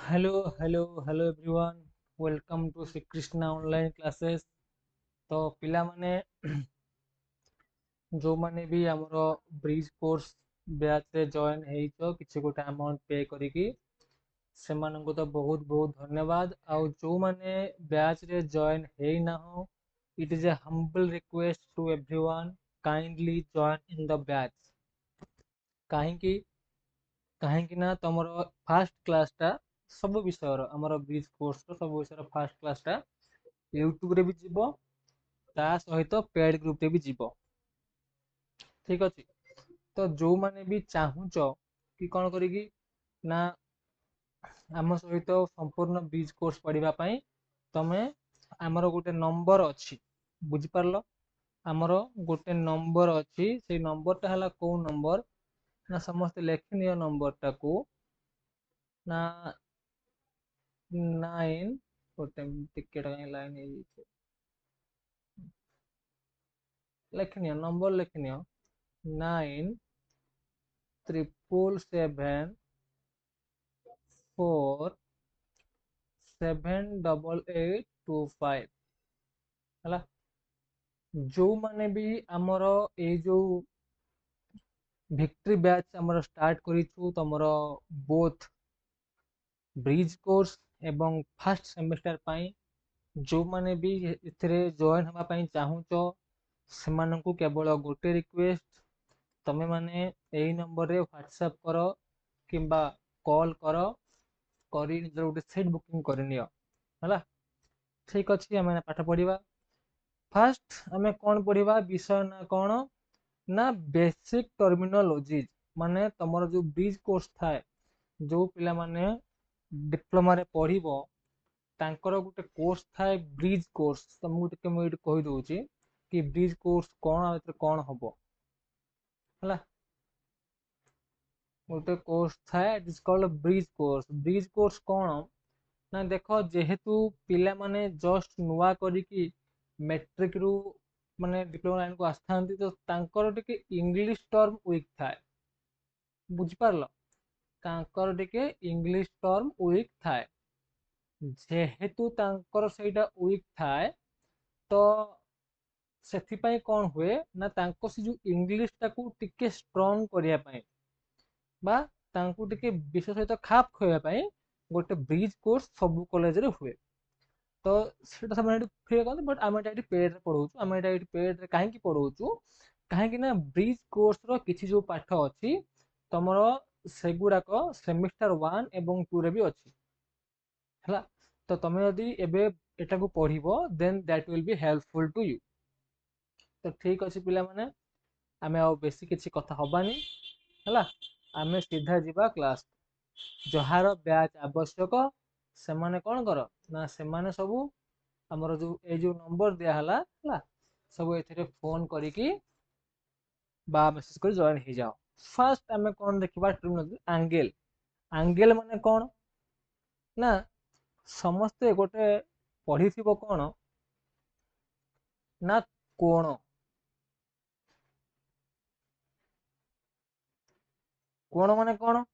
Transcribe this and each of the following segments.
Hello hello hello everyone. Welcome to Shri Krishna online classes. तो पिला माने जो माने भी हमरो ब्रिज कोर्स बैच रे जॉइन हेइचो किछि गोटे अमाउंट पे करिकी सेमानंको तो बहुत बहुत धन्यवाद। आउ जो माने बैच रे जॉइन हेइ ना हो, it is a humble request to everyone, kindly join in the batch. काहेकि काहेकि ना तमरो फास्ट क्लास टा सब विषय रो हमरो ब्रिज कोर्स रो सब विषय रो फास्ट क्लास टा यूट्यूब रे भी जीवो, ता सहित पेड ग्रुप रे भी जीवो। ठीक अछि। तो जो माने भी चाहूच कि कौन करी ना आम सहित संपूर्ण ब्रिज कोर्स पढ़िबा पई तमे हमर गोटे नंबर अछि, बुझि पारलो। हमर गोटे नंबर अछि, से नंबर टा हला को नंबर ना समस्त लेखि नियो नंबर टा को ना 9 गोटे टिकेट लाइन लेखि नियो नंबर लेखि नियो 9777478825 हला। जो माने भी हमर ए जो विक्ट्री बैच हमर स्टार्ट करिछु तमरो बोथ ब्रिज कोर्स एवं फर्स्ट सेमेस्टर पाई जो माने भी इथरे जॉइन हवा पाई चाहूचो सेमानंकु केवल गोटे रिक्वेस्ट, तमे माने एई नंबर रे व्हाट्सएप करो किंबा कॉल करो करी निजर गोटे सीट बुकिंग करनियो हला। ठीक अछि, हमें पाठ पढ़िबा। फर्स्ट हमें कौन पढ़िबा विषय ना कौन ना बेसिक टर्मिनोलॉजीज, माने तमरो जो ब्रिज कोर्स थाए जो पिला माने डिप्लोमा रे पढ़िबो तांकर गोटे कोर्स थाए ब्रिज कोर्स। तुमको टिके मैं कहि दउची कि ब्रिज कोर्स कौन आ कौन हबो हला। गोटे कोर्स थाए it is called bridge course. Bridge course कौन ना देखो, जेहेतु पिला माने जस्ट नुआ करिकी मैट्रिक रु माने डिप्लोमा लाइन को आस्थांती तो तांकर टिके इंग्लिश टर्म वीक थाए, बुझि पारलो। तांकर टिके इंग्लिश टर्म वीक थाए, जेहेतु तांकर सेटा वीक थाए तो ସେଥିପାଇଁ କଣ ହୁଏ ନା ତାଙ୍କ ସେ ଯୋଉ ଇଂଲିଶ ଟାକୁ ଟିକେ ଷ୍ଟ୍ରଙ୍ଗ କରିବା ପାଇଁ बा तांकु टिके विषय सहित खाप खोया ପାଇଁ गोटे ब्रिज कोर्स सब कॉलेज रे हुए। तो सेटा सब फ्री कहते बट आम एटा पेड रे पढ़ाऊँ। आम एटा पेड रे काहे पढ़ाऊँ कहीं ना ब्रिज कोर्स रो किछि जो पाठ अछि तमरो सेगुड़ाक सेमिस्टर 1 एवं 2 रे भी अछि हला। तो तमे यदि एबे एटा को पढ़िबो then that will be helpful to you. तो ठीक अछि पिला माने, आमे आ बेसी किछि कथा हबानी हला। आमे सीधा जीवा क्लास। जहार बैच आवश्यक सेमाने कौन करो ना सेमाने सबू हमर जो ए जो नंबर दिया हला सब एथिरे फोन करिकी बा मेसेज कर जॉइन हो जाओ। फर्स्ट आमे कौन देखिबा एंगल। एंगल माने कौन ना समस्ते गोटे पढ़िथिबो कौन ना कोण। कोण माने कौन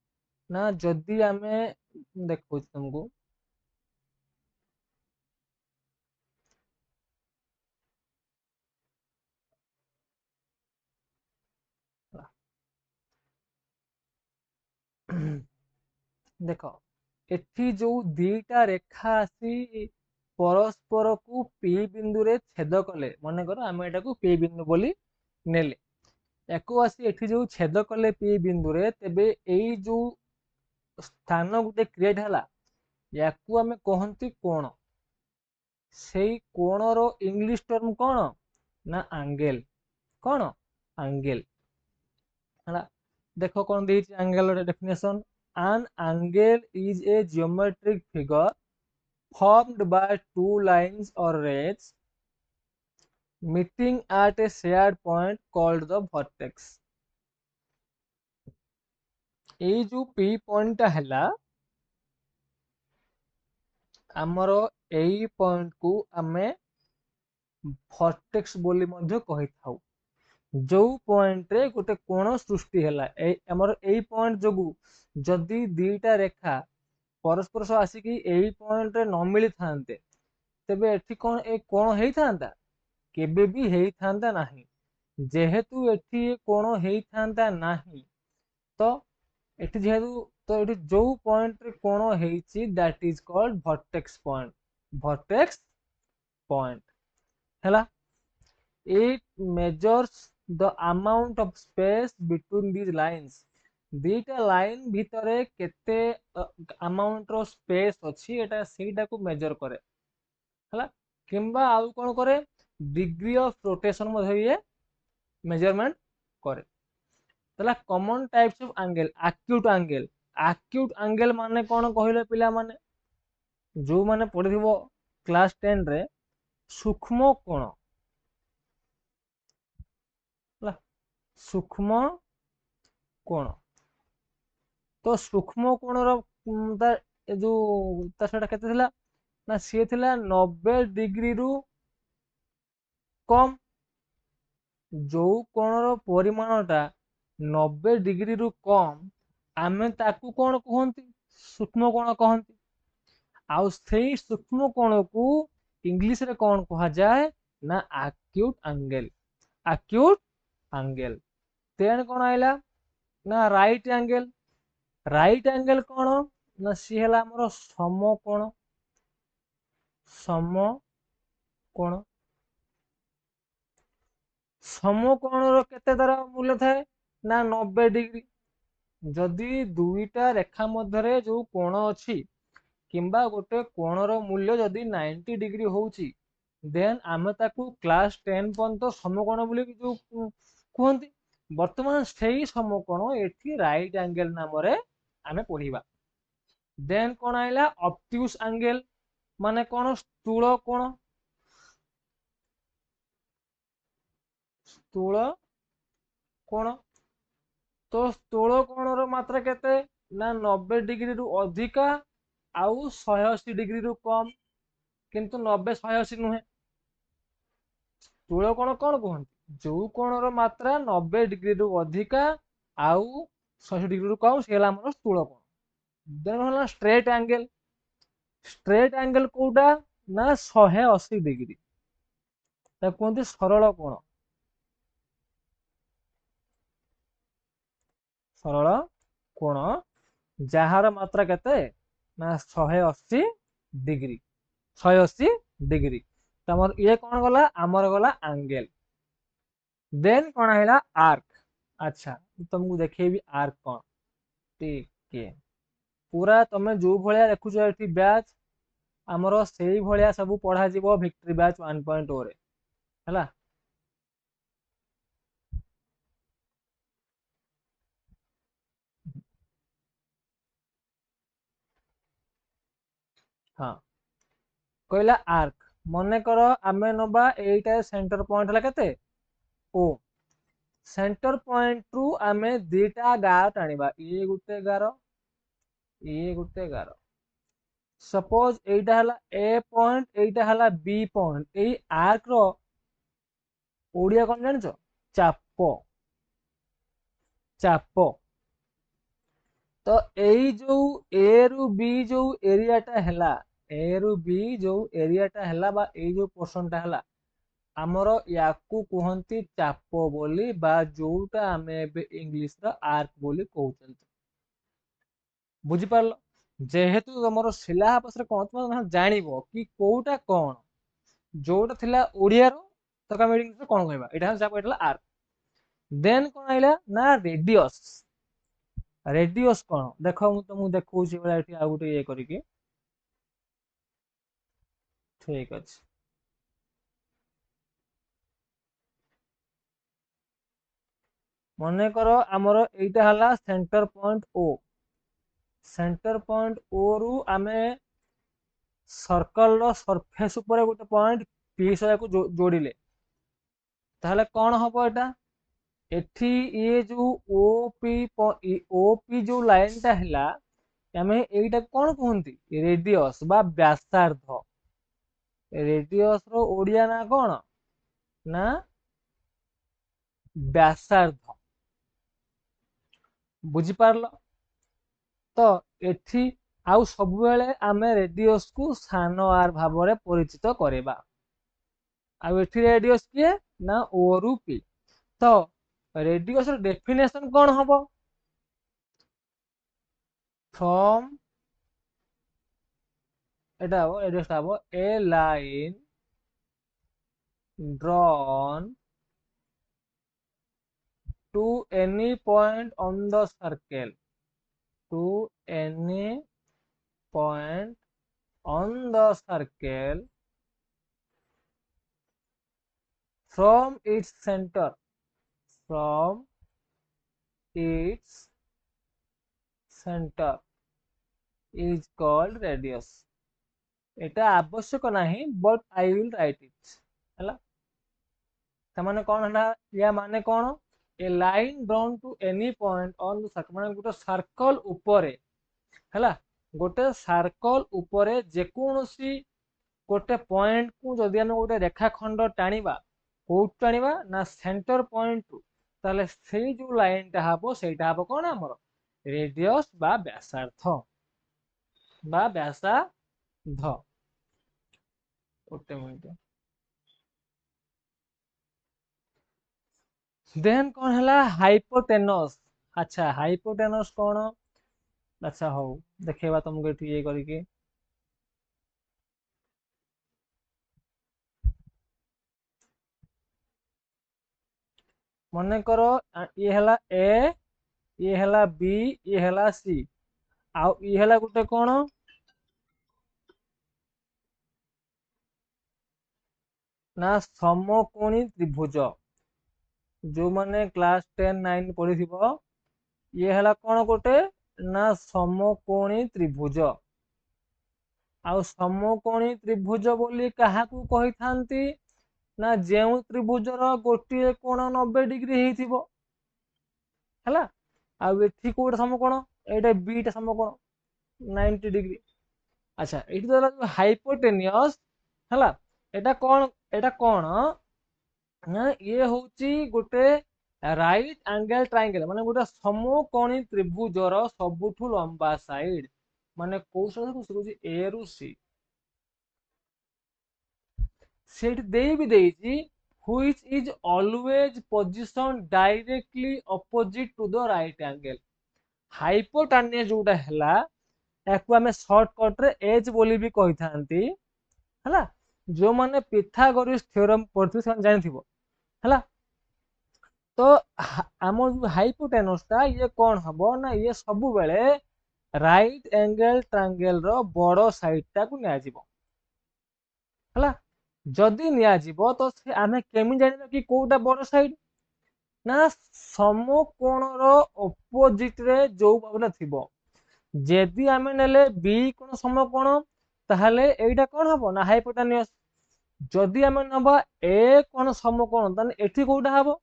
ना जदि आमे देखो तुमको देख एठी जो दीटा रेखा आसी परस्पर को पी बिंदु रे छेद कले, मन कर आम एटा को पी बिंदु बोली नेले याकू आसी एठी जो छेद कले पी बिंदु रे तेबे एई जो स्थान गुटे क्रिएट हला याकू आमे कहंती कोण। सेई कोण रो इंग्लिश टर्म कोण ना एंगल। कोण एंगल हला। देखो कौन दी angle definition. an angle is a geometric figure formed by two lines or rays meeting at a shared point called the vertex। ए जो पी पॉइंट हला हमरो एई पॉइंट को हमें वर्टेक्स बोली मध्य कहि थाउ। जो पॉइंट रे गोटे कोण सृष्टि हला ए हमर एई पॉइंट जोगु जदी दीटा रेखा परस्पर सह आसिकी एई पॉइंट रे न मिली थांते तेबे एठी कोन ए कोण हेई थांता केबे भी हेई थांता नाही जेहेतु एठी कोण हेई थांता नाही तो एठी जेहेतु तो एठी जो पॉइंट रे कोण हेइची that is called vertex point हैला it measures the amount of space between these lines दीटा लाइन भितरे केते अमाउंट रो स्पेस अछि एटा सेटा को मेजर करे हला किंबा आउ कोन करे डिग्री ऑफ रोटेशन मध्ये ये मेजरमेंट करे तला common types of angle acute angle माने कोन कहिलो पिला माने जो माने पढिथिबो क्लास 10 रे सूक्ष्म कोण सूक्ष्म कोण तो सूक्ष्म कोण रो जो सेटा केते थिला ना सी थिला 90 डिग्री रु कम जो कोण रो परिमाणटा 90 डिग्री रु कम आमे ताकू कोण कहंती सूक्ष्म कोण कहंती आउ सेही सूक्ष्म कोण को इंग्लिश रे कोण कहा जाए ना एक्यूट एंगल तेन कोण आइला ना राइट एंगल कोण ना सी हला हमरो समकोण समकोण रो केते तार मूल्य थाए ना 90 डिग्री जदि दुईटा रेखा मध्यरे जो कोण अछि किंबा गोटे कोण रो मूल्य जदि 90 डिग्री होउची देन आमे ताकू क्लास 10 पर्यंत समकोण बोली जो कहंती वर्तमान सेही समकोण एठी राइट एंगल नाम रे आमे पढिबा देन कोन आइला ऑब्ट्यूज एंगल माने कोन स्थूल कोण तो स्थूल कोण रो मात्रा केते ना 90 डिग्री रु अधिका आउ 180 डिग्री रु कम किंतु 90 180 नुहे स्थूल कोण कोन कहंती जो कोण रो मात्रा 90 डिग्री रु अधिका आउ 180 डिग्री रु कम सेला हमर स्थूल कोण देन होला स्ट्रेट एंगल कोडा ना 180 डिग्री ता कहंती सरल कोण जहार मात्रा केते ना 180 डिग्री 180 डिग्री तमर ये कोन गला हमर गला एंगल देन कोन हैला आर्क अच्छा तुमको देखेबी आर्क कोन ठीक है पूरा तमे जो भलिया देखुछ एठी बैच हमरो सेही भलिया सब पढा जीवो विक्ट्री बैच 1.0 रे हला हाँ कहला आर्क मने करो आमे नबा एटा सेंटर पॉइंट हला केते ओ सेंटर पॉइंट रु आमे दीटा गार टाणीबा ये गुटे गार सपोज एटा हला ए पॉइंट एटा हला बी पॉइंट एई आर्क रो ओडिया कोन जानछो चाप तो एई जो ए रु बी जो एरिया टा हला ए रु बी जो एरिया टा हला बा एई जो पोर्शन टा हला आमर याकू कहंती चाप बोली बा जोटा आमे एबे इंग्लिश रो आर्क बोली कहउचंती बुझी पारलो जेहेतु तमरो सिलेबस रे कोन तुम जानिबो कि कोउटा कोन जोटा थिला ओडिया रो तो का इंग्लिश रे कोन कहबा एटा चाप एटला आर्क देन कोन आइला ना रेडियस कोन देखो मु तुमको देखौची बला एठी आ गुटे ये करिके ठीक अछि मने करो हमरो एटा हला सेंटर पॉइंट ओ रु आमे सर्कल रो सरफेस ऊपर गोटे पॉइंट पी सया को जोड़िले ताहले कोन हबो एटा एठी ये जो ओपी जो लाइन टा हला आमे एटा कोन कहंती रेडियस बा व्यासार्ध रेडियस रो ओडिया ना कोन ना व्यासार्ध बुझी पारलो तो एठी आउ सबुबेले आमे रेडियस को सान आर भाव में परिचित करवा। आउ एठी रेडियस किए ना ओ रु पी। तो रेडियस डेफिनेशन कौन हम? फ्रॉम एटा हम रेडियस हम ए line drawn to any point on the circle, to any point on the circle from its center, from its center is called radius. এটা আবশ্যক ନାହିଁ but I will write it ହେଲା। ତାମାନେ କଣ ହେଲା या माने कौन? ए line drawn to any point on the circle माने गोटे सर्कल उपरे हैला, गोटे सर्कल उपरे जेकोसी गोटे पॉइंट को जदि आम गोटे रेखाखंड टाणीबा कोउट टाणीबा ना सेंटर पॉइंट रु, ताले सेई जो लाइनटा हबो सेटा हबो कोन हमर रेडियस बा व्यासार्ध बा व्यासार्ध। गोटे मिनिट देन कौन है हाइपोटेनस। अच्छा हाइपोटेनस कौन? अच्छा हो देखा तुमको ये करके मन कर ये है ए, ये है बी, ये है सी, आउ ये है गोटे कौन ना समकोणी त्रिभुज। जो मैंने क्लास 10 9 पढ़ी थी ये है कौन गोटे ना समकोणी त्रिभुज। आउ समकोणी त्रिभुज बोली काहाकू कही थांती ना जेउ त्रिभुजर गोटे कोण 90 डिग्री हेइथिबो हैला, आउ एठी कोड समकोण एटा बीटा समकोण 90 डिग्री। अच्छा एठी तो हाइपोटेनियस हैला, एटा कोण ना ये होची गोटे राइट एंगल ट्रायंगल माने गोटे समकोणी त्रिभुजर सबुठु लंबा साइड माने कोउ से ए रु सी सेट देई भी देइची which is always position directly opposite to the right angle। Hypotenuse जोटा हैला याकू आमे शॉर्टकट रे एच बोली भी कहि थांती हैला। जो माने पिथागोरस थ्योरम पढ़थि से जानिथिबो हैला। तो आम हाइपोटेनस टा ये कौन हबो ना ये सबु बेले राइट एंगल ट्रायंगल रो बड़ साइड टा को निया जिवो हैला। जदि निया जिवो तो से आमे केमि जानिबा कि कोउटा बड़ साइड ना समकोणर अपोजिट रे जो भावना थिबो। जदि आमे नेले बी कोण समकोण ताहले एइटा कोण हबो ना हाइपोटेनियस। जदि आमे नबा ए कोण समकोण ताने एठी कोउटा हबो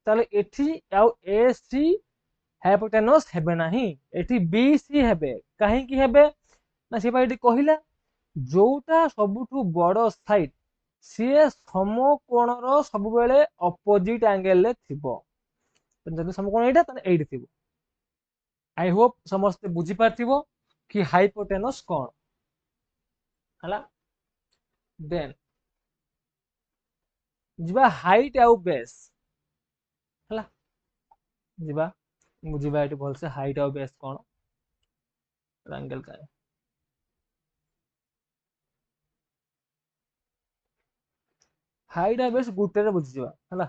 ताहले एठी आउ ए सी हाइपोटेनस हेबे नाही, एठी बी सी हेबे। काहे कि हेबे ना से एठी कहिला जोटा सबुठु बड़ साइड सीए समकोणर सब बेले अपोजिट एंगल रे थिबो। जदि समकोण एटा ताने एठी थिबो। आई होप समस्त बुझी पारथिबो कि हाइपोटेनस कोन हला। देन जिबा हाइट आउ बेस हला, जिबा बुझिबा एठी भलसे हाइट आउ बेस कोन एंगल का। हाइट आउ बेस गुटे रे बुझिबा हला,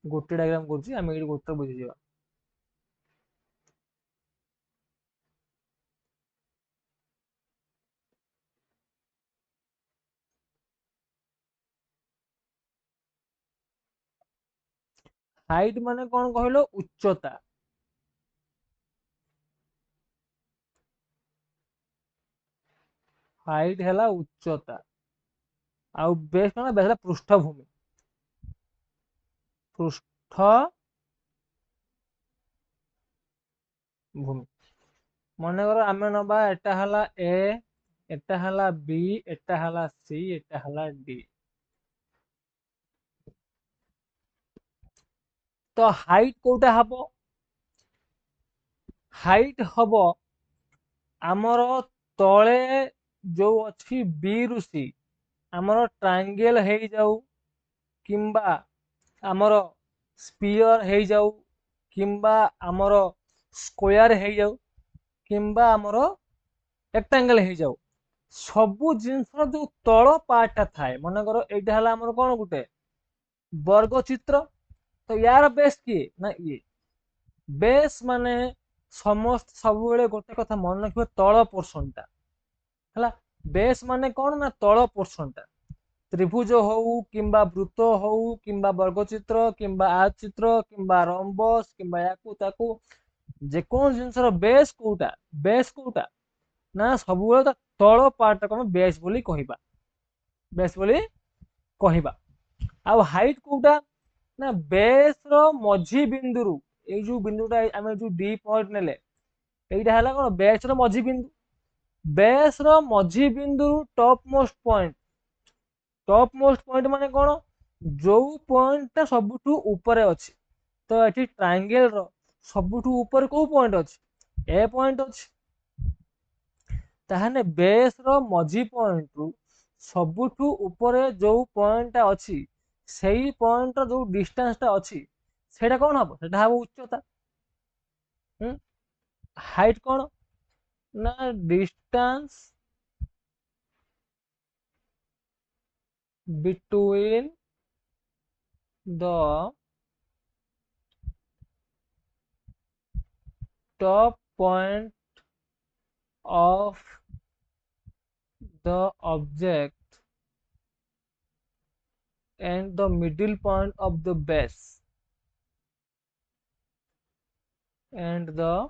गोटे डायग्राम करछि आमे एठी गोटे बुझिबा। हाइट माने कोन कहलो उच्चता, हाइट हैला उच्चता आउ बेस कोन बेस पृष्ठभूमि, पृष्ठ भूमि। मन कर आमे नबा एटा हला ए, एटा हला बी, एटा हला सी, एटा हला डी। तो हाइट कोटा हबो, हाइट हबो आमर तले जो अच्छी बी रु सी आमर ट्रायंगल हो जाऊ किंबा आमर स्पीयर हो जाऊ किंबा आमर स्क्वायर हो जाऊ किंबा आमर रेक्टांगल हो जाऊ सबु जिनसर जो तल पार्टा थाए मनकर एटा हला आमर कोन गुटे वर्ग चित्र तो यार बेस किए ना ये बेस माने समस्त सब गोटे कथा मन रखियो तल पोर्शन टा हला बेस माने कोन ना तल पोर्शन टा त्रिभुज हो किंबा वृत्त हो किंबा वर्गचित्र किंबा आयतचित्र किंबा रंबस किंबा याकू ताकू जेकोन जिनसर बेस कोटा ना सब तल पार्ट को बेस बोली कहिबा बेस बोली कहिबा आ हाइट कोटा ना बेस रो मझी बिंदु रु ए जो बिंदुटा आमे जो डी पॉइंट नेले एइटा हला कोन बेस रो मझी बिंदु बेस रो मझी बिंदु टॉप मोस्ट पॉइंट माने कोन जो पॉइंट ता सबुठु ऊपर अछि तो एठी ट्रायंगल रो सबुठु ऊपर को पॉइंट अछि ए पॉइंट अछि ताहाने बेस रो मझी पॉइंट रु सबुठु ऊपर जो पॉइंट ता अछि सेही पॉइंट रो जो डिस्टेंस ता अछि सेटा कोन हबो सेटा हबो उच्चता हाइट कोन ना distance between the top point of the object and the middle point of the base and the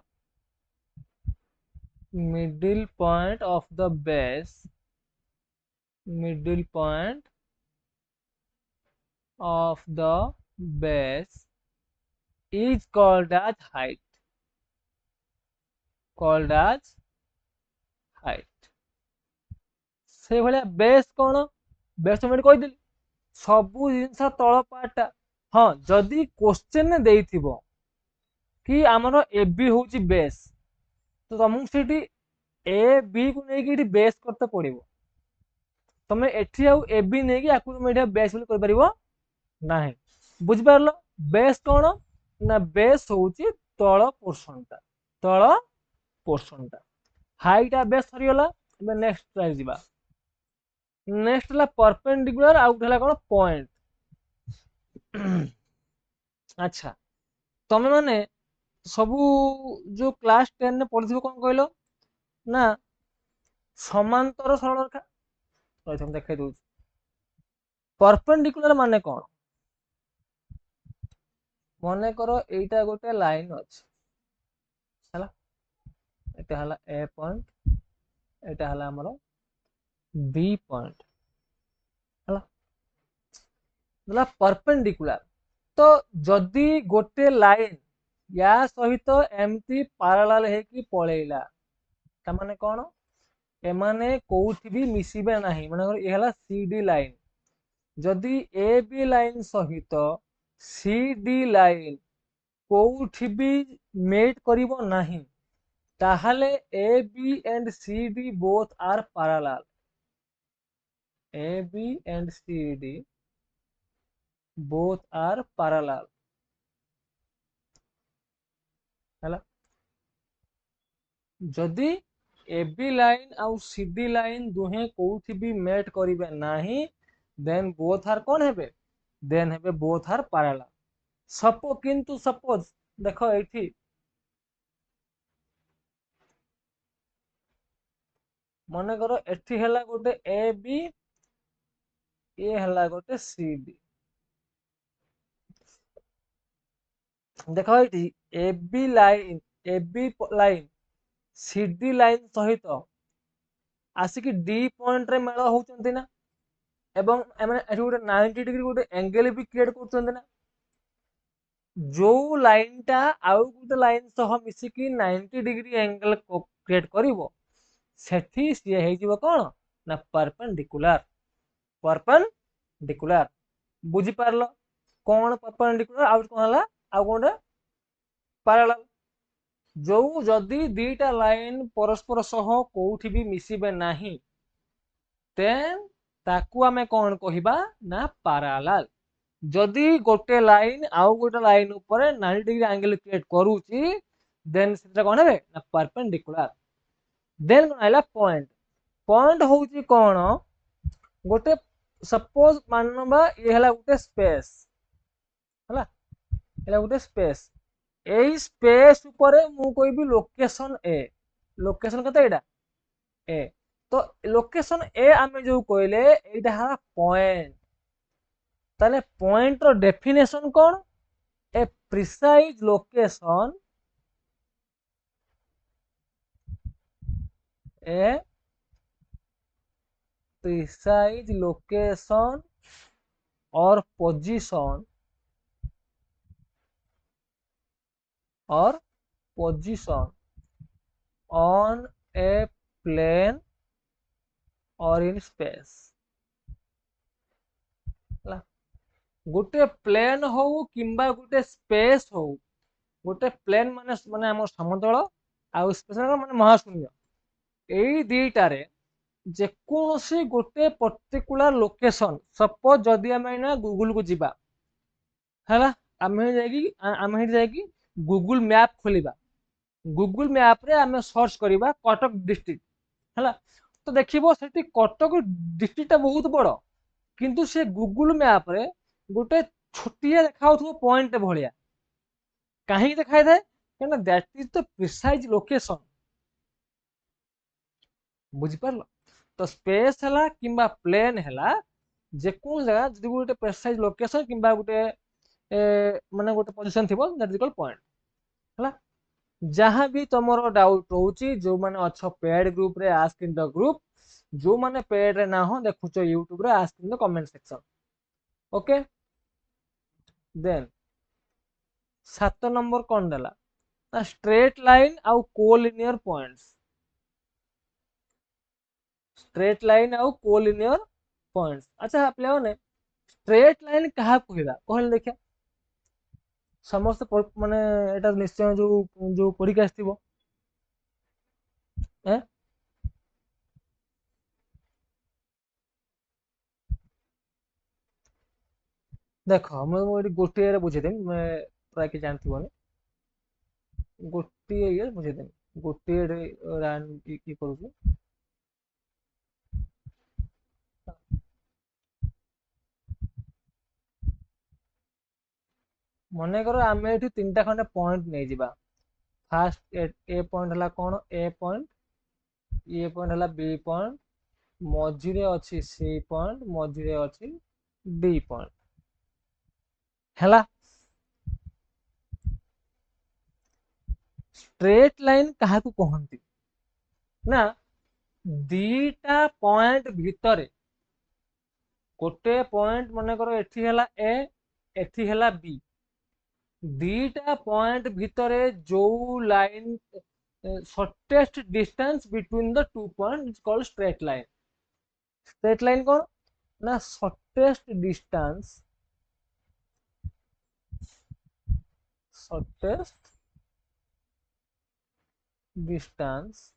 middle point of the base middle point of the base is called as height से भले base कोन base तो मैं कहि सबु जिनस तल पार्टा हाँ जदि question ने देइथिबो कि आमर ए बी होची बेस तो तुमको सेठी ए बी को नहीं कि बेस करते पड़िबो तमे एठी आउ ए बी नहीं कि आकु तुम एठी बेस बोली कर परिबो नाही बुझि पारलो बेस कोन ना बेस होची तल पोर्शन टा हाइट आ बेस सरीगला एबे नेक्स्ट ट्राई जिबा नेक्स्ट ला परपेंडिकुलर आउट हला कोन पॉइंट अच्छा तमे माने सबू जो क्लास 10 ने पढ़िथिबो कोन कहलो ना समांतर सरल रेखा तो हम देखाइ दउ परपेंडिकुलर माने कोन मने करो एटा गोटे लाइन अछि हला एटा हला ए पॉइंट एटा हला हमरो बी पॉइंट हला मतलब परपेंडिकुलर तो जदि गोटे लाइन या सहित एमती पैरेलल हे कि पळेइला त माने कोन एमाने कोउठी भी मिसिबे नाही माने ए हला सीडी लाइन जदि ए बी लाइन सहित सीडी लाइन कोउठी भी मेट करिवो नाही ताहले A B and C D both are parallel A B and C D both are parallel हला जदि ए बी लाइन आउ सी डी लाइन दुहे कोउठी भी मेट करिवे नाही देन बोथ आर कोन हेबे देन हेबे बोथ आर पैरेलल सपोज देखो एठी मने करो एठी हला गोटे ए बी ए हला गोटे सी डी देखो ये एबी लाइन सीडी लाइन सहित आसिक डी पॉइंट रे मेल होचंती ना एवं एमने एठी गोटे 90 डिग्री गोटे एंगल भी क्रिएट करचंती ना जो लाइन टा आउ गोटे लाइन सह मिसिकी 90 डिग्री एंगल क्रिएट करिवो सेठी सिए हे जिवो कोन ना परपेंडिकुलर बुझी पारलो कोन परपेंडिकुलर आउ कोन हला आउ कोन पैरेलल जो जदि दीटा लाइन परस्पर सह कोउठी भी मिसिबे नाही देन ताकू आमे कोन कहिबा ना पैरेलल। जदि गोटे लाइन आउ गोटे लाइन ऊपर 90 डिग्री एंगल क्रिएट करूची देन सेटा कोन हेबे ना परपेंडिकुलर। देन कोन आइला पॉइंट। पॉइंट होउची कोन गोटे सपोज मानबा ये हला गोटे स्पेस हला एला गोटे स्पेस एई स्पेस ऊपर मु कहबी लोकेशन ए। लोकेशन कते एटा ए। तो लोकेशन ए आमे जो कहले एटा हला पॉइंट। ताले पॉइंट रो डेफिनेशन कोन ए प्रिसाइज लोकेशन ए प्रिसाइज लोकेशन और पोजीशन ऑन ए प्लेन और इन स्पेस। गोटे प्लेन हो किंबा गोटे स्पेस हो। गोटे प्लेन माने माने हम समतल आउ स्पेस माने महाशून्य। एई दीटारे जेकोसी गोटे पर्टिकुलर लोकेशन सपोज जदि आमे ना गूगल को जिबा हैला आमे जाकी गूगल मैप खोलिबा। गूगल मैप रे आमे सर्च करिबा कटक डिस्ट्रिक्ट हैला। तो देखिबो सेठी कटक डिस्ट्रिक्ट बहुत बड़ किंतु से गूगल मैप रे गोटे छोटिया देखाउथो पॉइंट भलिया काहे देखाइ थाए कहना that is the precise location. बुझि परलो। तो स्पेस हला किंबा प्लेन हला जेको जगह जदि गोटे प्रिसाइज लोकेशन किंबा गोटे माने गोटे पोजीशन थिबो दैट इज कॉल्ड पॉइंट हला। जहां भी तुमरो डाउट होउची जो माने अच्छो पेड ग्रुप रे आस्क इन द ग्रुप जो माने पेड रे ना हो देखुचो यूट्यूब रे ask in the comment section. Okay then 7 number कोन देला ना स्ट्रेट लाइन आउ कोलिनियर पॉइंट्स। स्ट्रेट लाइन आउ कोलिनियर पॉइंट्स। अच्छा आपले ने स्ट्रेट लाइन कहा कहला कहल देखिया समस्त माने एटा निश्चय जो जो परीक्षा आस्थिबो ए देख मुझे गोटे बुझे देम प्राय कि जानथिबोनी गोटे ये बुझे देम गोटे रान की करूछु। मने करो आमे एठी तीनटा खंडे पॉइंट नै जिबा। फास्ट ए पॉइंट हला कोन ए पॉइंट ए पॉइंट हला बी पॉइंट मझिरे अछि सी पॉइंट मझिरे अछि डी पॉइंट हला। स्ट्रेट लाइन कहा को कहंती ना दीटा पॉइंट भितरे गोटे पॉइंट मने करो एठी हला ए एठी हला बी दीटा पॉइंट भितरे जो line shortest distance between the two point is called straight line. Straight line कौन ना shortest distance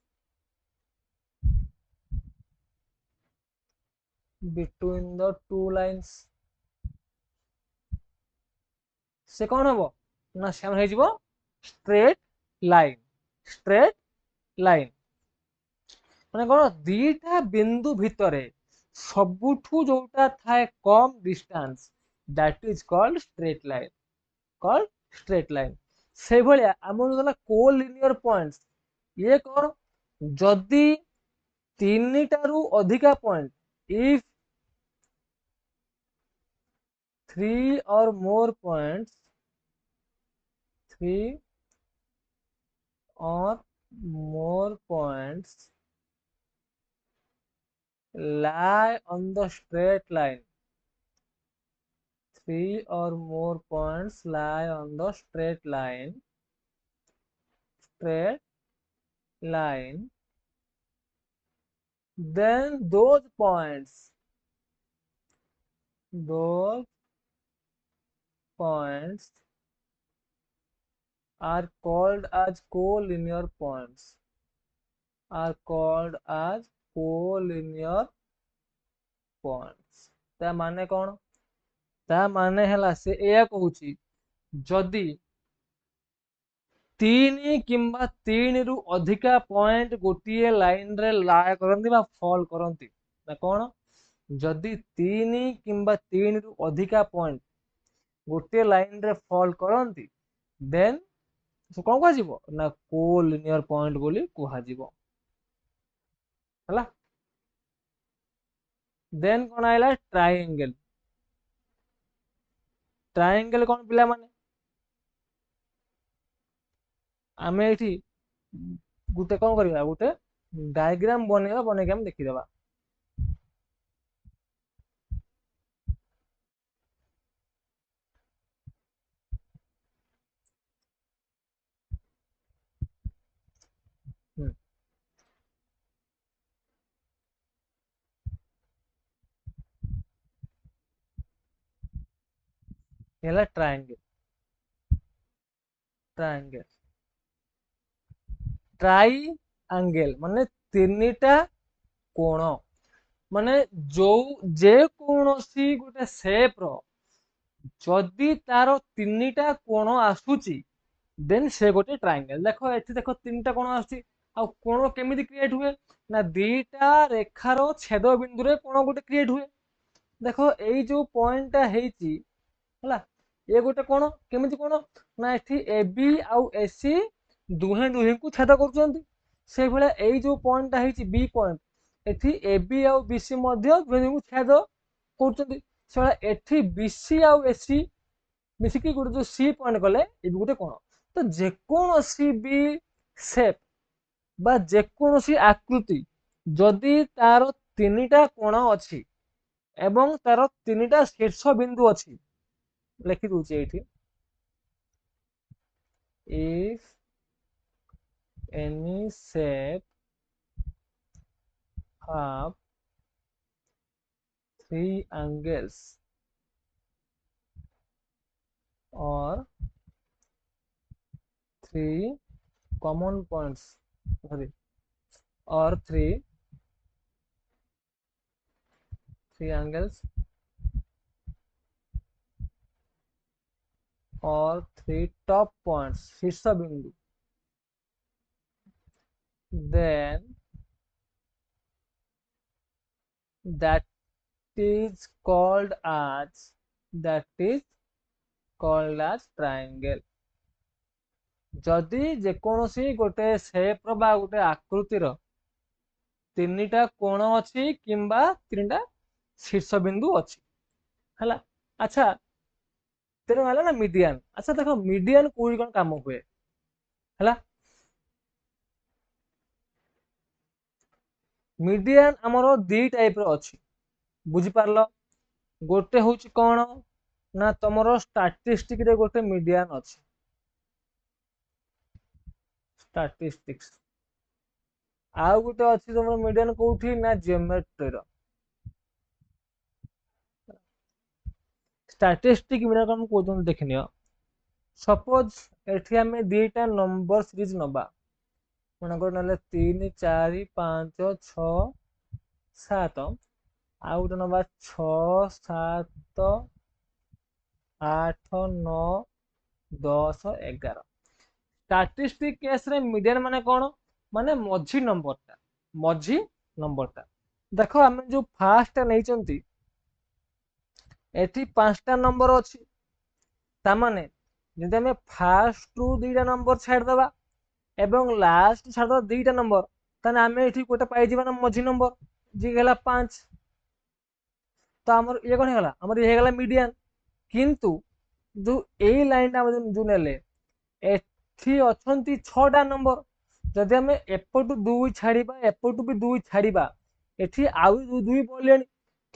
between the two lines से कौन हम ना से हो स्ट्रेट लाइन। स्ट्रेट लाइन माने कौन दीटा बिंदु भितरे सबुठू जोटा थाए कम distance that is called straight line. Called straight line से भलिया हमन गला कोलिनियर पॉइंट्स ये कौन जदि तीनटारू अधिका point if 3 or more points lie on the straight line 3 or more points lie on the straight line then those points are called as collinear points, are called as collinear points। ତା ମାନେ କଣ? ତା ମାନେ ହେଲା ସେ ଏୟା କହୁଛି ଯଦି 3 କିମ୍ବା 3 ରୁ ଅଧିକା ପଏଣ୍ଟ ଗୋଟିଏ ଲାଇନ ରେ ଲାଏ କରନ୍ତି ବା ଫଲ୍ କରନ୍ତି। ନା କଣ? ଯଦି 3 କିମ୍ବା 3 ରୁ ଅଧିକା ପଏଣ୍ଟ ଗୋଟିଏ ଲାଇନ ରେ ଫଲ୍ କରନ୍ତି ଦେନ୍ କଣ କୁହାଯିବ ନା କୋଲିନିୟର ପଏଣ୍ଟ ବୋଲି କୁହାଯିବ। ହେଲା। ଦେନ୍ କଣ ଆଇଲା ଟ୍ରାଇଏଙ୍ଗେଲ। ଟ୍ରାଇଏଙ୍ଗେଲ କଣ ପିଲାମାନେ? ଆମେ ଏଇଠି ଗୋଟେ କଣ କରିବା, ଗୋଟେ ଡାଇଗ୍ରାମ ବନେଇବା, ବନେଇକି ଆମେ ଦେଖିଦେବା। ହେଲା ଟ୍ରାଇଏଙ୍ଗେଲ। ଟ୍ରାଇଏଙ୍ଗେଲ ଟ୍ରାଇଆଙ୍ଗେଲ ମାନେ ତିନିଟା କୋଣ। ମାନେ ଯେ କୌଣସି ଗୋଟେ ସେପ ର ଯଦି ତାର ତିନିଟା କୋଣ ଆସୁଛି ଦେନ୍ ସେ ଗୋଟେ ଟ୍ରାଇଆଙ୍ଗେଲ। ଦେଖ ଏଠି ଦେଖ ତିନିଟା କୋଣ ଆସୁଛି। ଆଉ କୋଣ କେମିତି କ୍ରିଏଟ ହୁଏ ନା ଦିଟା ରେଖାର ଛେଦ ବିନ୍ଦୁରେ କୋଣ ଗୋଟେ କ୍ରିଏଟ ହୁଏ। ଦେଖ ଏଇ ଯୋଉ ପଏଣ୍ଟ ଟା ହେଇଛି ହେଲା, ଏ ଗୋଟେ କୋଣ। କେମିତି କୋଣ ନା ଏଠି ଏ ବି ଆଉ ଏସି ଦୁହେଁ ଦୁହିଁଙ୍କୁ ଛେଦ କରୁଛନ୍ତି। ସେଇଭଳିଆ ଏଇ ଯୋଉ ପଏଣ୍ଟଟା ହେଇଛି ବି ପଏଣ୍ଟ, ଏଠି ଏ ବି ଆଉ ବି ସି ମଧ୍ୟ ଦୁହେଁ ଦୁହିଁଙ୍କୁ ଛେଦ କରୁଛନ୍ତି। ସେଇଭଳିଆ ଏଠି ବି ସି ଆଉ ଏସି ମିଶିକି ଗୋଟେ ଯୋଉ ସି ପଏଣ୍ଟ କଲେ ଏ ବି ଗୋଟେ କୋଣ। ତ ଯେକୌଣସି ବି ସେପ୍ ବା ଯେକୌଣସି ଆକୃତି ଯଦି ତାର ତିନିଟା କୋଣ ଅଛି ଏବଂ ତାର ତିନିଟା ଶୀର୍ଷ ବିନ୍ଦୁ ଅଛି, ଲେଖି ଦଉଛି ଏଇଠି, if any shape have 3 angles or 3 common points, sorry, or 3 angles or 3 top points, শীর্ষ বিন্দু, then that is called as triangle। ଯଦି ଯେକୌଣସି ଗୋଟେ ସେପ୍ ର ବା ଗୋଟେ ଆକୃତିର ତିନିଟା କୋଣ ଅଛି କିମ୍ବା ତିନିଟା ଶୀର୍ଷ ବିନ୍ଦୁ ଅଛି। ହେଲା। ଆଚ୍ଛା, ତେଣୁ ହେଲା ନା ମିଡିଆନ। ଆଚ୍ଛା ଦେଖ ମିଡିଆନ କୋଉଠି କଣ କାମ ହୁଏ ହେଲା। ମିଡିଆନ ଆମର ଦି ଟାଇପ ର ଅଛି, ବୁଝିପାରିଲ। ଗୋଟେ ହଉଛି କଣ ନା ତମର ଷ୍ଟାଟିଷ୍ଟିକ ରେ ଗୋଟେ ମିଡିଆନ ଅଛି, ଷ୍ଟାଟିଷ୍ଟିକ୍ସ। ଆଉ ଗୋଟେ ଅଛି ତମର ମିଡିଆନ କୋଉଠି ନା ଜିଓମେଟ୍ରିର। ଷ୍ଟାଟିଷ୍ଟିକ ମିଡିଆନ କଣ କହୁଛନ୍ତି ଦେଖିନିଅ। ସପୋଜ ଏଠି ଆମେ ଦିଟା ନମ୍ବର ସିରିଜ ନବା, ମନେକର ନେଲେ 3 4 5 6 7, ଆଉ ଗୋଟେ ନବା 6 7 8 9 10 11। ଷ୍ଟାଟିଷ୍ଟିକ କେସରେ ମିଡିଆନ ମାନେ କଣ, ମାନେ ମଝି ନମ୍ବରଟା, ମଝି ନମ୍ବରଟା। ଦେଖ ଆମେ ଯୋଉ ଫାଷ୍ଟ ନେଇଛନ୍ତି ଏଠି 5ଟା ନମ୍ବର ଅଛି, ତାମାନେ ଯଦି ଆମେ ଫାଷ୍ଟ ରୁ ଦିଟା ନମ୍ବର ଛାଡିଦବା ଏବଂ ଲାଷ୍ଟ ଛାଡିଦବା ଦିଟା ନମ୍ବର, ତାହେଲେ ଆମେ ଏଠି ଗୋଟେ ପାଇଯିବା ନା ମଝି ନମ୍ବର, ଯିଏ ହେଲା 5। ତ ଆମର ଇଏ କଣ ହେଇଗଲା, ଆମର ଇଏ ହେଇଗଲା ମିଡିଆନ। କିନ୍ତୁ ଯୋଉ ଏଇ ଲାଇନ ଟା ଆମେ ଯୋଉ ନେଲେ, ଏଠି ଅଛନ୍ତି 6ଟା ନମ୍ବର। ଯଦି ଆମେ ଏପଟୁ 2 ଛାଡିବା ଏପଟୁ ବି 2 ଛାଡିବା, ଏଠି ଆଉ 2 ପଡିଲେଣି।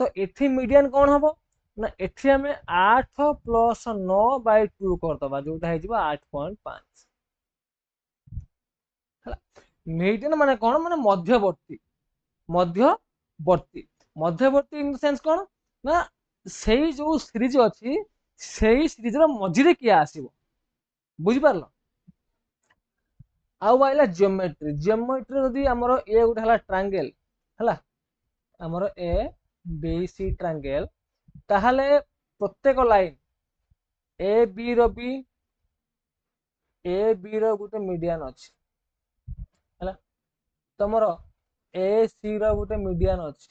ତ ଏଠି ମିଡିଆନ କଣ ହବ ନା ଏଠି ଆମେ 8 ପ୍ଲସ 9/2 କରିଦବା, ଯୋଉଟା ହେଇଯିବ 8.5। ହେଲା। ମିଡିଆନ ମାନେ କଣ, ମାନେ ମଧ୍ୟବର୍ତ୍ତୀ। ମଧ୍ୟବର୍ତ୍ତୀ ମଧ୍ୟବର୍ତ୍ତୀ ଇନ ଦ ସେନ୍ସ କଣ ନା ସେଇ ଯୋଉ ସିରିଜ ଅଛି ସେଇ ସିରିଜର ମଝିରେ କିଏ ଆସିବ, ବୁଝିପାରିଲ। आउ आइला जियोमेट्री जियोमेट्री जदि आमर ए गोटे हला ट्रायंगल हला आमर ए बी सी ट्रायंगल ताहले प्रत्येक लाइन ए बी रो भी ए बी रो गोटे मीडियन अछि हला तमरो ए सी रो गोटे मीडियन अछि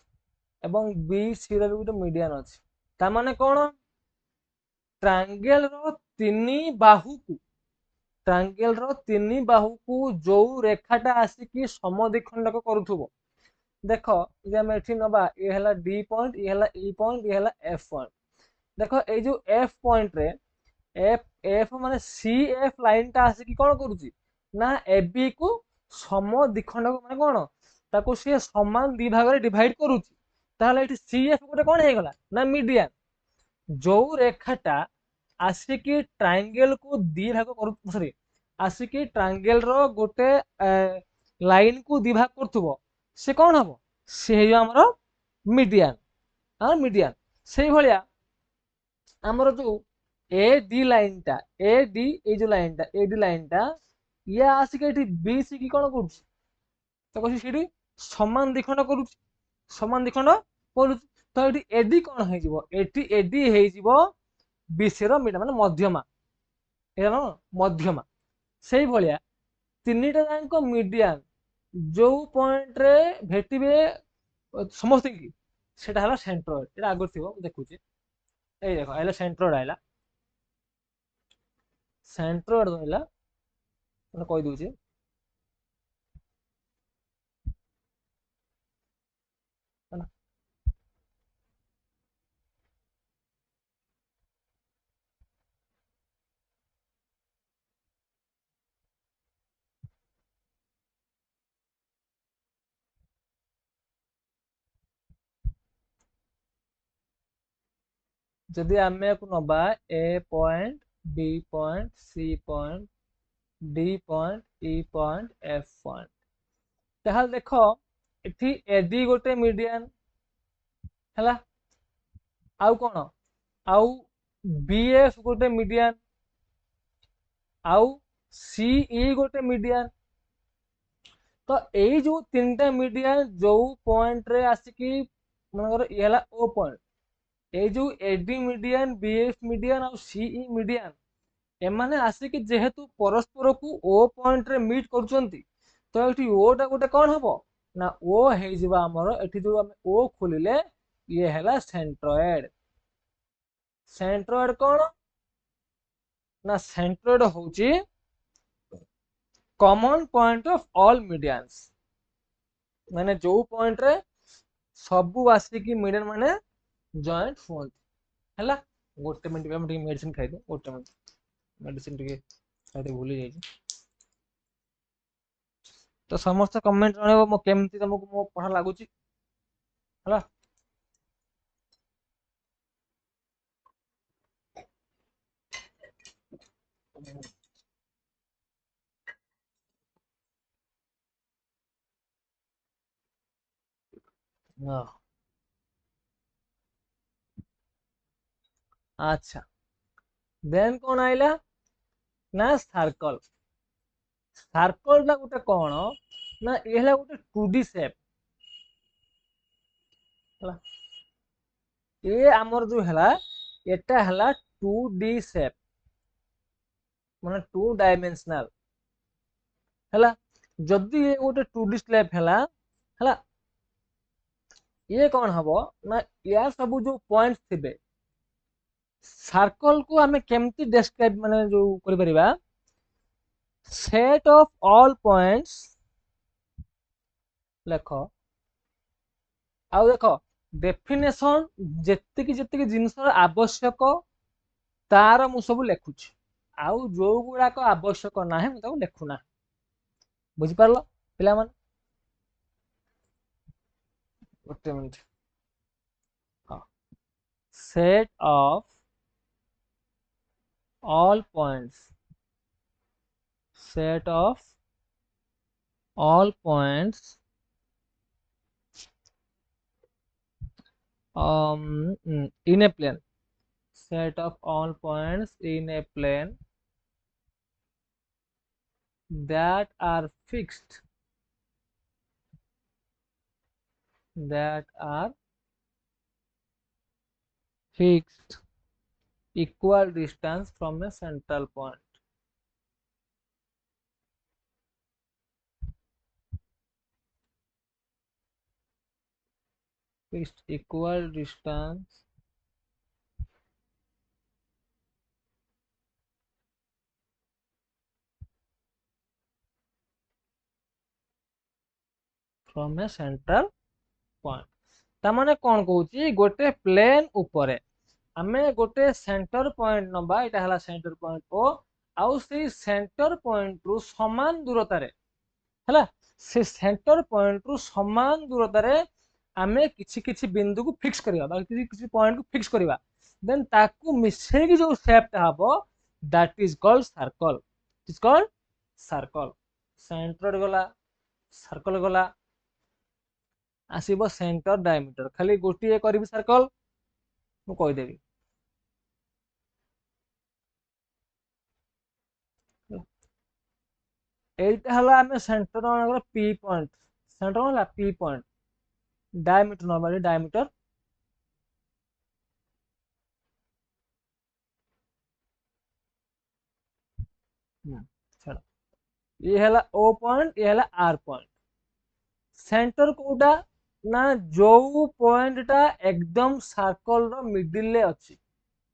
एवं बी सी रो गोटे मीडियन अछि ता माने कोन ट्रायंगल रो तीनी बाहु को ट्रायंगल रो तीनी बाहु को जो रेखाटा आसिकी समद्विखंडक करूथबो देखो जे हम एठी नबा ए हला डी पॉइंट ए हला ई पॉइंट ए हला एफ पॉइंट देखो ए जो एफ पॉइंट रे एफ एफ माने सी एफ लाइन टा आसिकी कोन करूची ना ए बी को समद्विखंडक माने कोन ताको से समान दि भाग रे डिवाइड करूची ताहले एठी सी एफ गोटे कोन हे गला ना मीडियन जो रेखाटा आसिकी ट्रायंगल को दि भाग करू सॉरी आसिकी ट्रायंगल रो गोटे लाइन को दि भाग करथबो से कौन हम से हमर मीडियन हाँ मीडियन से भलिया हमर जो ए डी लाइन टा ए डी ए जो लाइन टा ए डी लाइन टा या आसिके एठी बी सी की कोन करूछ तो कसी सेठी समान दिखंड करूछ समान दिखंड करूछ तो एठी एडी कोन हे जिवो एठी एडी हे जिवो बी सी रो मीडियन माने मध्यमा एनो मध्यमा सेही भलिया तीनिटा जांको मीडियन जो पॉइंट रे भेटिबे समस्त की सेटा हला सेंट्रोइड एटा आगो थिबो देखुची ए देखो आइला सेंट्रोइड आइला सेंट्रोइड आइला मैं कहि दूची है जदि आमे को नबा A point B point C point D point E point F point ताहाल देखो एठी एडी गोटे मीडियन हला आउ कोन आउ बीएफ गोटे मीडियन आउ सीई गोटे मीडियन तो एई जो तीनटा मीडियन जो पॉइंट रे आसिकी मनकर ये हला ओ पॉइंट ए जो एडी मीडियन बीएफ मीडियन और सीई मीडियन एमाने आसिकी जेहेतु परस्पर को ओ पॉइंट रे मीट करचंती तो एठी ओ टा गोटे कोन हबो ना ओ हे जिबा हमर एठी जो हम ओ खोलिले ये हला सेंट्रोइड सेंट्रोइड कोन ना सेंट्रोइड होची common point of all medians माने जो पॉइंट रे सबु आसिकी मीडियन माने जॉइंट फोन हला गोटे मिनिट हम टिके मेडिसिन खाइ दे गोटे मिनिट मेडिसिन टिके खाइ दे भूली जाई तो समस्त कमेंट जणेबो मो केमती तुमको मो पढ़ा लागुची हला अच्छा देन कौन आइला ना सर्कल सर्कल टा गोटे कौन ना ये हला गोटे 2D शेप हला ये हमर जो हला एटा हला 2D शेप माने 2 डायमेंशनल हला जदी ये गोटे 2D शेप हला हला ये कौन हबो ना यार सब जो पॉइंट्स थिबे सर्कल को हमें केमती डिस्क्राइब माने जो करि परिबा सेट ऑफ ऑल पॉइंट्स लेखो आउ देखो डेफिनेशन जेतिकी जेतिकी जिनसर आवश्यक तार मु सब लेखुची आउ जो गुड़ाक आवश्यक नाही मु ताको लेखुना बुझी पारलो पिला मन गोटे मिनिट हाँ set of all points set of all points in a plane set of all points in a plane that are fixed, that are fixed equal distance from a central point. Fixed equal distance from a central point. तामाने कौन कहूची गोटे plane उपरे आमे गोटे centre point नबा एटा हला centre point ओ आउ से centre point रु समान दूरता रे हला से सेंटर पॉइंट रु समान दूरता रे आमे किछि किछि बिंदु को फिक्स करिया बा किछि किछि पॉइंट को फिक्स करिवा देन ताकू मिसे की जो शेप ता हबो that is called circle is called circle centre गला सर्कल गला आसीबो सेंटर डायमीटर खाली गोटिए करबी सर्कल मु कहि देबी এইটা হলো আমি সেন্টার মনে পি পয়েন্ট সেন্টার হলো P point diameter normally diameter छाड़ ये हला ओ पॉइंट ये हला आर पॉइंट सेंटर कोडा ना जो पॉइंट टा एकदम सर्कल रो मिडिल ले अछि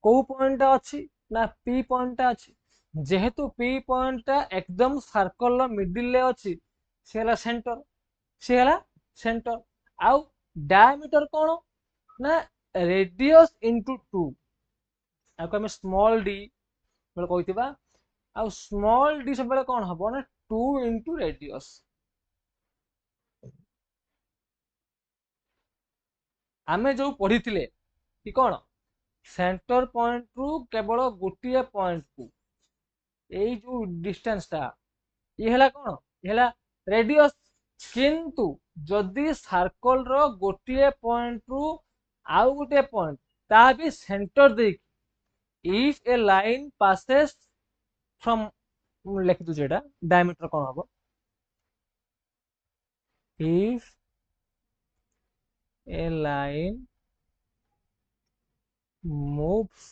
को पॉइंट टा अछि ना पी पॉइंट टा अछि जेहेतु पी पॉइंट टा एकदम सर्कल रो मिडिल ले अछि सेला सेंटर सेला सेंटर आउ डायमीटर कोन ना रेडियस इनटू 2 आको हम स्मॉल डी बेले कहितबा आ स्मॉल डी सब बेले कोन हबो ना 2 इनटू रेडियस आमे जो पढ़िथिले कि कोन सेंटर पॉइंट रु केवल गोटिए पॉइंट को एई जो डिस्टेंस ता ये हला कोन ये हला रेडियस किंतु जदि सर्कल रो गोटिए पॉइंट रु आउ गोटे पॉइंट ता भी centre they if A line passes from लिखि दु जेटा डायमीटर कोन हबो if a line moves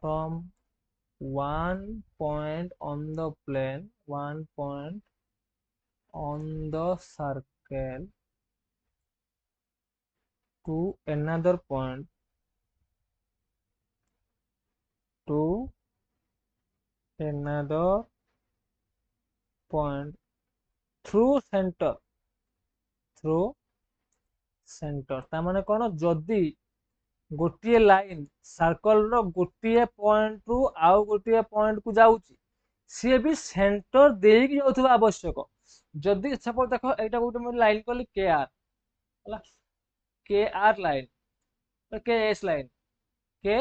from one point on the plane, one point on the circle to another point, to another point through center, through center ता माने कोन जदी गोटिए line circle रो गोटिए point रु आउ गोटिए point को जाउची सी भी सेंटर देई कि जाउथबा आवश्यक जदी सपोज देखो एटा गोटे लाइन कली के आर हला के आर लाइन के एस लाइन के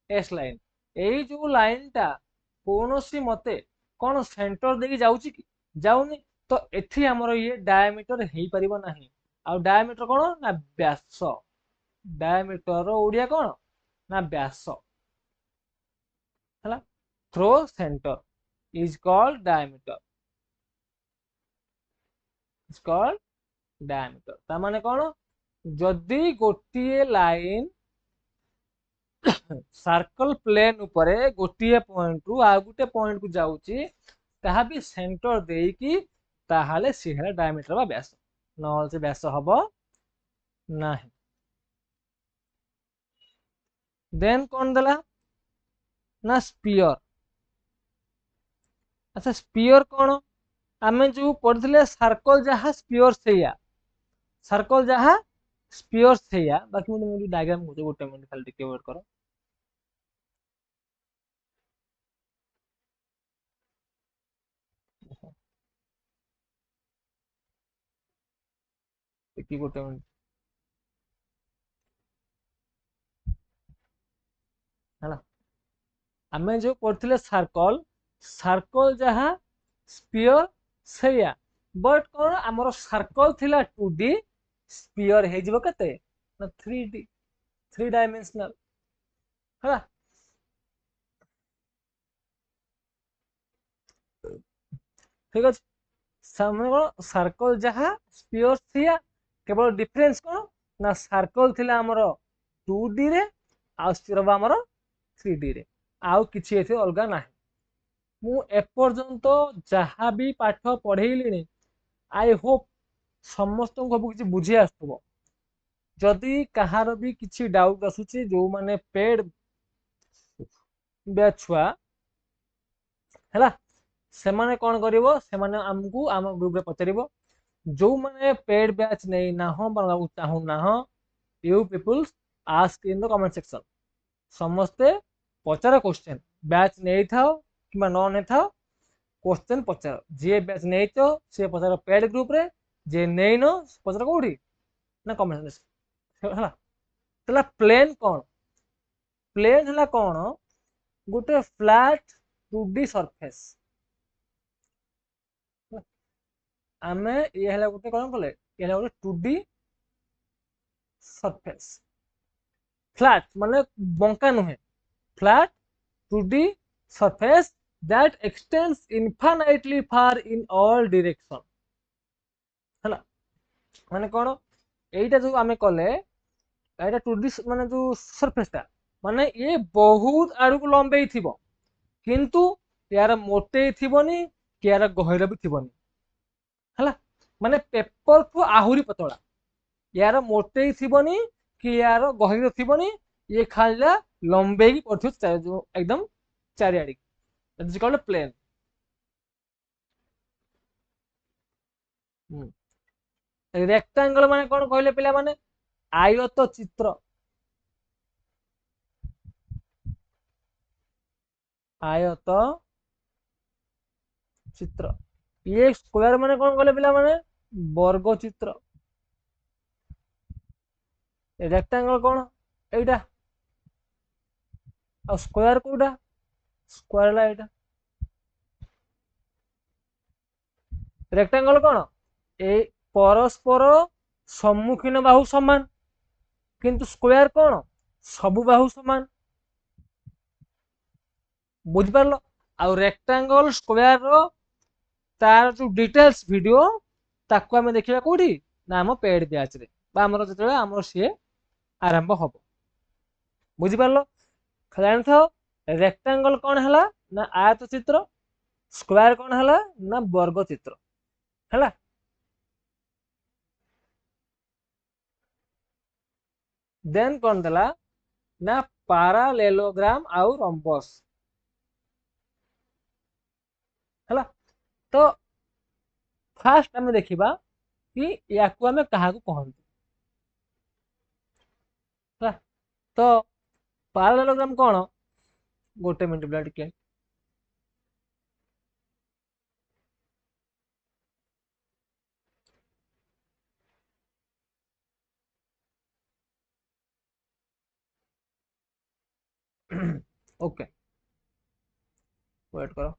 एस लाइन एई जो लाइन टा कोनोसी मते कोन सेंटर देई जाउची कि जाउनी तो एथि हमर ये डायमीटर हेई परिबो नाही आ डायमीटर कोन ना व्यास डायमीटर ओडिया कोन ना व्यास हला through center is called diameter is called diameter ता माने कोन जदी गोटिए लाइन सर्कल प्लेन उपरे गोटिए पॉइंट रु आ गोटे पॉइंट को जाउची ताहा भी सेंटर देई कि ताहाले सिहरा डायमीटर बा व्यास नहल से व्यास हबो नाही देन कोन देला ना स्फीयर अच्छा स्फीयर कोन आमे जो पढ़थिले सर्कल जहा स्फीयर सेया सर्कल जहा स्फीयर सेया बाकी मुझे डायग्राम को गोटे मिनट खाली टिके वेट करो टिके गोटे मिनट हला आमे जो पढ़थिले सर्कल सर्कल जहा स्फीयर सेया बट कोन हमर सर्कल थिला 2D स्फीयर हे जिवो कते ना 3D 3 डायमेंशनल हला ठीक अच्छे कौन सर्कल जहाँ स्पीयर थिया केवल डिफरेंस कौन ना सर्कल थिला हमर 2D रे आ स्पीयर हमर 3D रे आउ किछि एथि अलगा नाही मु एपर्यंत जहाँ भी पाठ पढ़ेइलिनी आई होप समस्त को किसी बुझी आसुव जदि कहार भी किसी डाउट आसुची जो माने पेड बैच छुआ हैला सेमाने कौन करिवो सेमाने हमकु आम ग्रुप रे पचारिवो जो माने पेड बैच नहीं ना हो बनवाऊ चाहू ना हो you peoples ask in the comment section समस्ते पचार क्वेश्चन बैच नहीं थाओ कि न नहीं थाओ क्वेश्चन पचार जे बैच नहीं तो से पचार पेड ग्रुप रे जे नहीं नो पचार कोठी ना कमेंट हैला तला प्लेन कौन प्लेन हैला कौन गोटे फ्लैट 2D सरफेस आमे ये हैला गोटे कौन कले ये हैला गोटे 2D सरफेस फ्लैट माने बंका नुहे flat 2D surface that extends infinitely far in all direction हैला माने कौन एटा जो आमे कले एटा 2D माने जो सरफेस ता माने ये बहुत आड़ू को लंबे थिबो किंतु यार मोटे थिबोनी कि यार गहरा भी थिबोनी हैला माने पेपर को आहुरी पतला यार मोटे थिबोनी कि यार गहरा थिबोनी ये खाला लंबे की पड़थि जो एकदम चारियाडी इट्स कॉल्ड प्लेन रेक्टांगल माने कौन कहले पिला माने आयत चित्र आयत चित्र ये स्क्वायर माने कौन कहले पिला माने वर्ग चित्र रेक्टांगल कौन एटा और स्क्वायर कोडा स्क्वायर ला एटा रेक्टांगल कौन ए परस्पर सम्मुखीन बाहु समान किंतु स्क्वायर कौन सबु बाहु समान बुझ पारलो आ रेक्टांगल स्क्वायर रो तार जो डिटेल्स वीडियो ताको हमें देखिबा कोठी ना हम पेड बैच रे बा हमर जतले हमर सी आरंभ हबो बुझी पारलो जान था रेक्टांगल कौन है ना आयत चित्र स्क्वायर कौन है ना वर्ग चित्र है देन कौन देला ना पारालेलोग्राम आउ रंबस है तो फास्ट आम देखा कि या आम क्या कहते तो पारालेलोग्राम कौन गोटे मिनट बिला टिके ओके वेट करो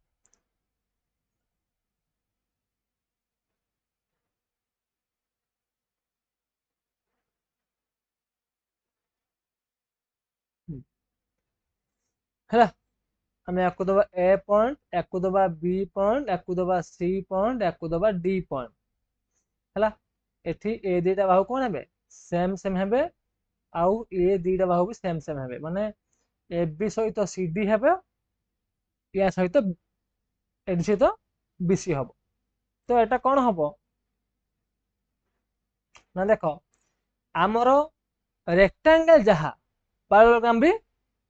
है आम या दबा ए पॉइंट या दबा बी पॉइंट या दबा सी पॉइंट या दबा डी पॉइंट है एठी ए दीटा बाहु कौन है सेम सेम है आउ ए दीटा बाहु भी सेम सेम है माने ए बी सहित सी डी है या सहित एडी सहित बी सी हम तो एटा कौन हम ना देख आमर रेक्टांगल जहाँ पैरेललोग्राम भी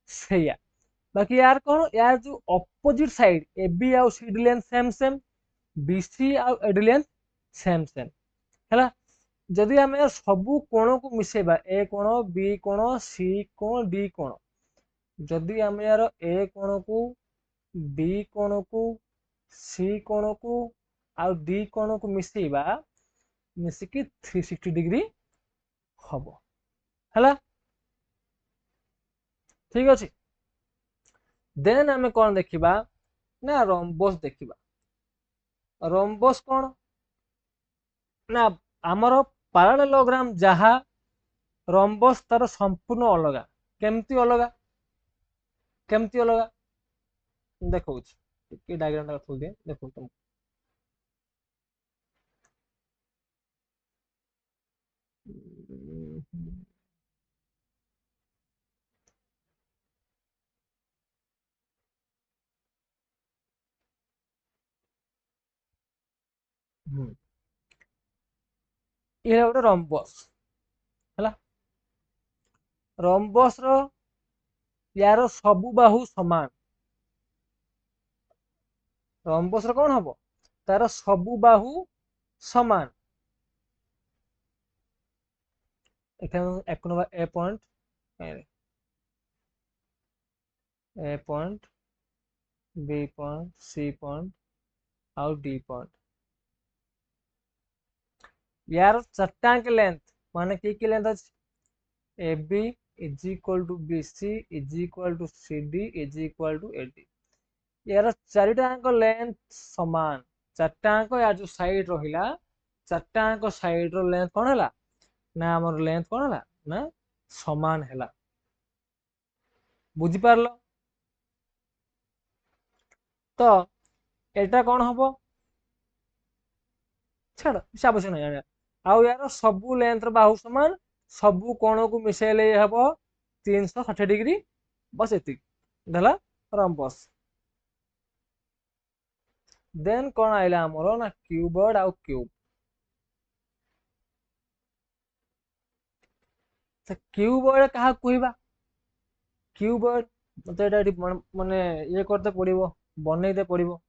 सैया बाकी यार कौन यार जो अपोजिट साइड ए बी आउ C D length same same B C आउ A D length same same है जदि आम सबू कोण को मिसेबा ए कोण बी कोण सी कोण डी कोण जदि आम यार ए कोण को बी कोण को सी कोण को आउ डी कोण को मिसेबा मिसिकी 360 डिग्री हम है ठीक अच्छे देन आम कौन देखा ना रंबस देखा रंबस कौन ना आमर पारालेलोग्राम जहाँ रंबस तार संपूर्ण अलग केमती अलग केमती अलग देखो डायग्राम खोल दिए देखो तुम ये गोटे रंबस है। रंबस यार सबु बाहु समान। रंबस कौन हम तार सबु बाहु समान। एक number A point, A point, B point, C point आउ डी पॉइंट। यार चार्टाक लेंथ माने की लेंथ अच्छे A B is equal to B C is equal to C D is equal to A D. यार चारिटाक लेंथ समान। चार्टाक यार जो साइड रहिला चार्टाक साइड रो लेंथ कौन है ना हमर लेंथ कौन है ना समान है। बुझी पारलो तो एटा कौन हम छाड़ से आवश्यक नहीं आउ यार सबू लेंथ बाहु समान सबू कोण को मिसेले हम 360 डिग्री बस एति देला रंबस। देन कौन आइला हमरो ना क्यूबॉइड आउ क्यूब। से क्यूबॉइड कहा कहबा क्यूबॉइड मते एटा माने ये करते पड़िबो बनेइते पड़िबो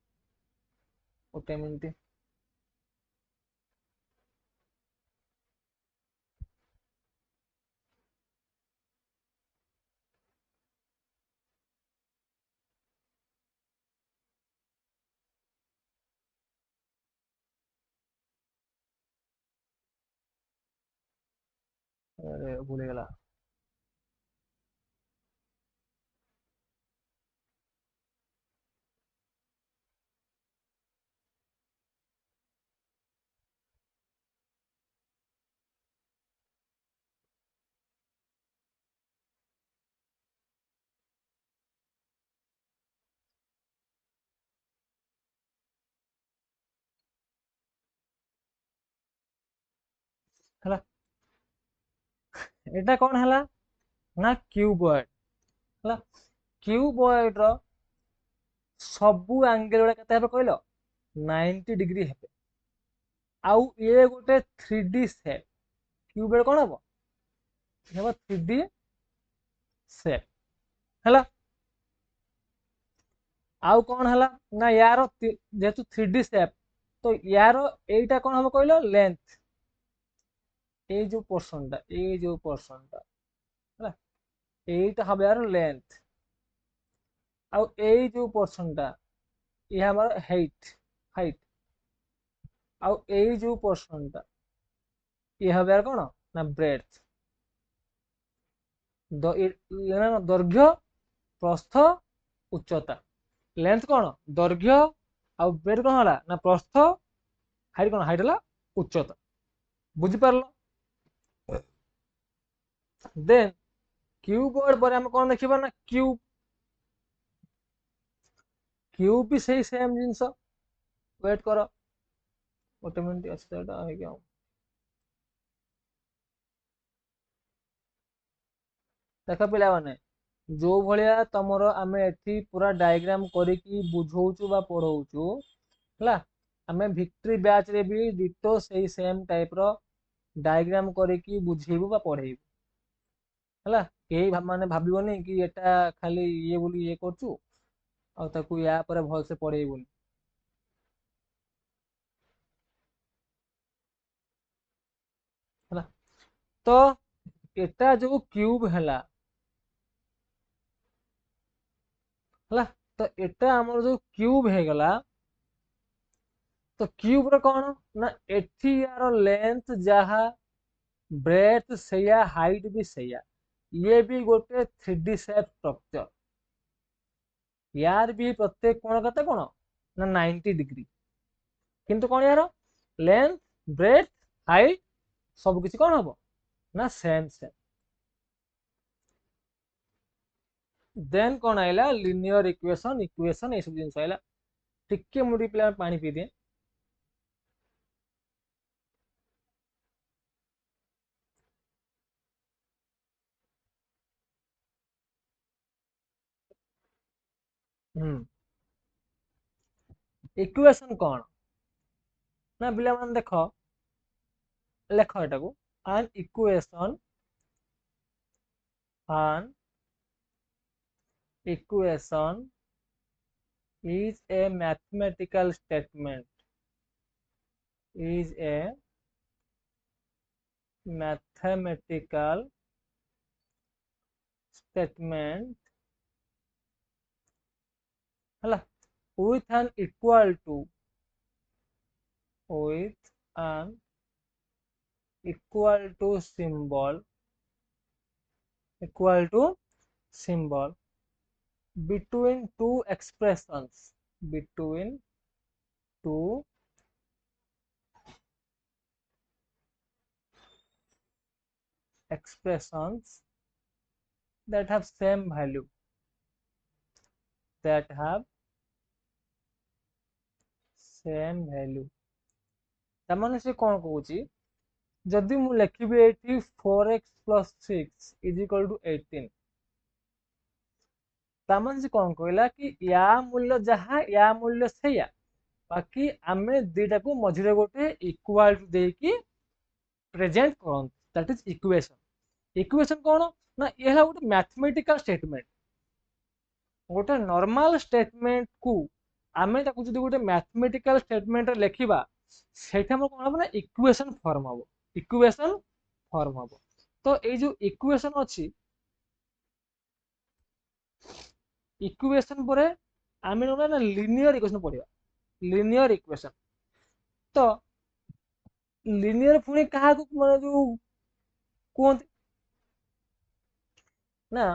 ओटे मिनिट। अरे भूल गला। हला एटा कौन हला ना क्यूबॉइड हला। क्यूबॉइड रो सबू एंगल गुड़ा केते हेबे कहलो 90 डिग्री हेबे। आउ ये गोटे 3D सेप क्यूबॉइड कौन हबो हेबो 3D सेप हला। आउ कौन हला ना यार जेहेतु 3D सेप तो यार एटा कौन हम कहलो लेंथ। ए जो पोर्शन टा ए जो पोर्शन टा हला एटा हम यार लेंथ। आउ ए जो पोर्शन टा ये हमारा हाइट हाइट। आउ ए जो पोर्शन टा ये हम यार कौन ना ब्रेड्थ। दैर्घ्य प्रस्थ उच्चता। लेंथ कौन दैर्घ्य आउ ब्रेड कौन हला ना प्रस्थ हाइट कौन हाइट हला उच्चता। बुझी पारलो। देन क्यूबॉइड पर हम कौन देखिबा ना क्यूब। क्यूब भी सही सेम जिंस वेट करो गोटे मिनिट अच्छे सेटा है क्या देख पिला माने जो भलिया तमरो आमे एठी पूरा डायग्राम करिकी बुझौचु बा पढौचु हला। आमे विक्ट्री बैच रे भी डिटो सही सेम टाइप रो डायग्राम करिकी बुझेबु बा पढेबु हला। केही माने भाबिबोनी कि एटा खाली ये बोली ये करचु आ ताकू या पर भल से पढेबुनी हला। तो एटा जो क्यूब हला हला तो एटा हमर जो क्यूब हे गला तो क्यूब रो कौन ना एठी यार लेंथ जहा ब्रेथ सैया हाइट भी सैया ये भी गोटे 3D सेप स्ट्रक्चर। यार भी प्रत्येक कोण कते कोण ना 90 डिग्री किंतु कोण यार लेंथ ब्रेथ हाइट सब किसी कोण हबो ना सेम सेम। देन कोण आइला लिनियर इक्वेशन इक्वेशन ए सब जिंस आइला। टिके मुडी पिला पानी पी दे। इक्वेशन कौन ना पिला मान देख लेख एटाକୁ an equation is a mathematical statement is a mathematical statement हला with an equal to symbol between two expressions that have same value तामाने से कौन कहूची जदि मु लिखिबी एठी 4x + 6 = 18 तामाने से कौन कहला कि या मूल्य जहा या मूल्य सेया बाकी आमे दुईटा को मझिरे गोटे इक्वल टू देकी प्रेजेंट करन दैट इज इक्वेशन कौन ना ये गोटे मैथमेटिकल स्टेटमेंट गोटे नॉर्मल स्टेटमेंट को आमे ताकू जदि गोटे मैथमेटिकल स्टेटमेंट लिखिबा सेटा हम कोन ना इक्वेशन फॉर्म हबो तो ए जो इक्वेशन अछि इक्वेशन परे आमे ना लिनियर इक्वेशन पढिबा लिनियर इक्वेशन तो लिनियर पुनी कहा को माने जो कोन ना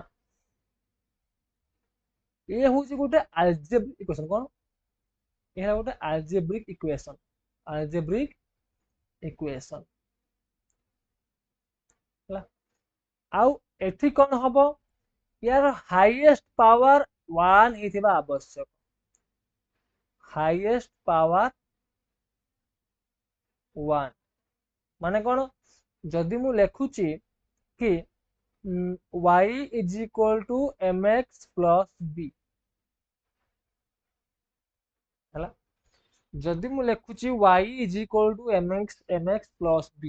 ये होची गोटे अलजेब्रिक इक्वेशन कोन ये गोटे अलजेब्रिक इक्वेशन आउ एथि कोन हबो यार हाईएस्ट पावर 1 हिथिबा आवश्यक हाईएस्ट पावर 1 माने कोन जदि मु लेखुची कि y = mx + b हला जदि मु लेखुची y = mx + b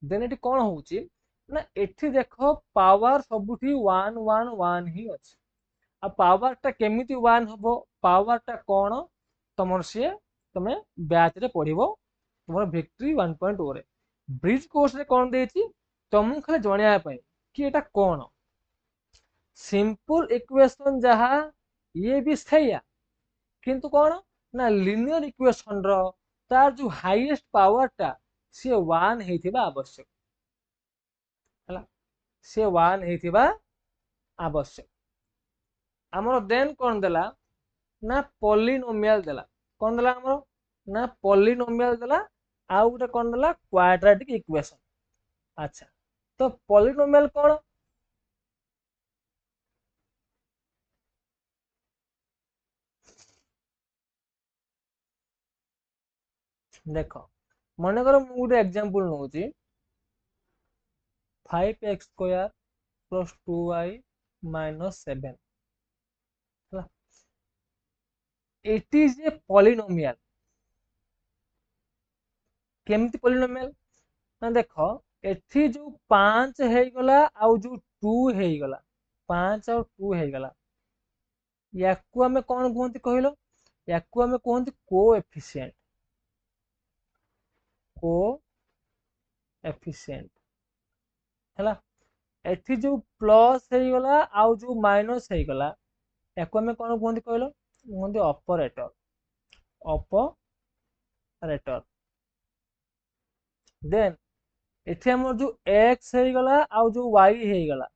देन एटी कोन होउची ना एठी देखो पावर सबुठी 1 1 1 ही अछि आ पावर टा केमिति 1 हबो पावर टा कोन तमर से तमे बैच रे पढिबो तमर विक्ट्री 1.0 रे ब्रिज कोर्स रे कोन देछि तमु खाली जणिया पय कि एटा कोन सिंपल इक्वेशन जहा ये भी सहीया किंतु कोन ना लिनियर इक्वेशन रो तार जो हाईएस्ट पावर टा से 1 हेथिबा आवश्यक हला से 1 हेथिबा आवश्यक हमरो देन कोन देला ना पॉलिनोमियल देला कोन देला हमरो ना पॉलिनोमियल देला आ उटे कोन देला क्वाड्रेटिक इक्वेशन अच्छा तो पॉलिनोमियल कोन देखो मन कर मु गोटे एग्जांपल नउची 5x² + 2y - 7 हला इट इज ए पॉलिनोमियल केमती पॉलिनोमियल ना देखो एठी जो 5 हे गला आ जो 2 हे गला 5 और 2 हे गला याकू हमें कोन कहंती कहिलो याकू हमें कहंती कोएफिशिएंट हला एठी जो प्लस हे गला आ जो माइनस हे गला याकू हमें कोन कहंती कहिलो कहंती ऑपरेटर देन एठी हमर जो x हे गला आ जो y हे गला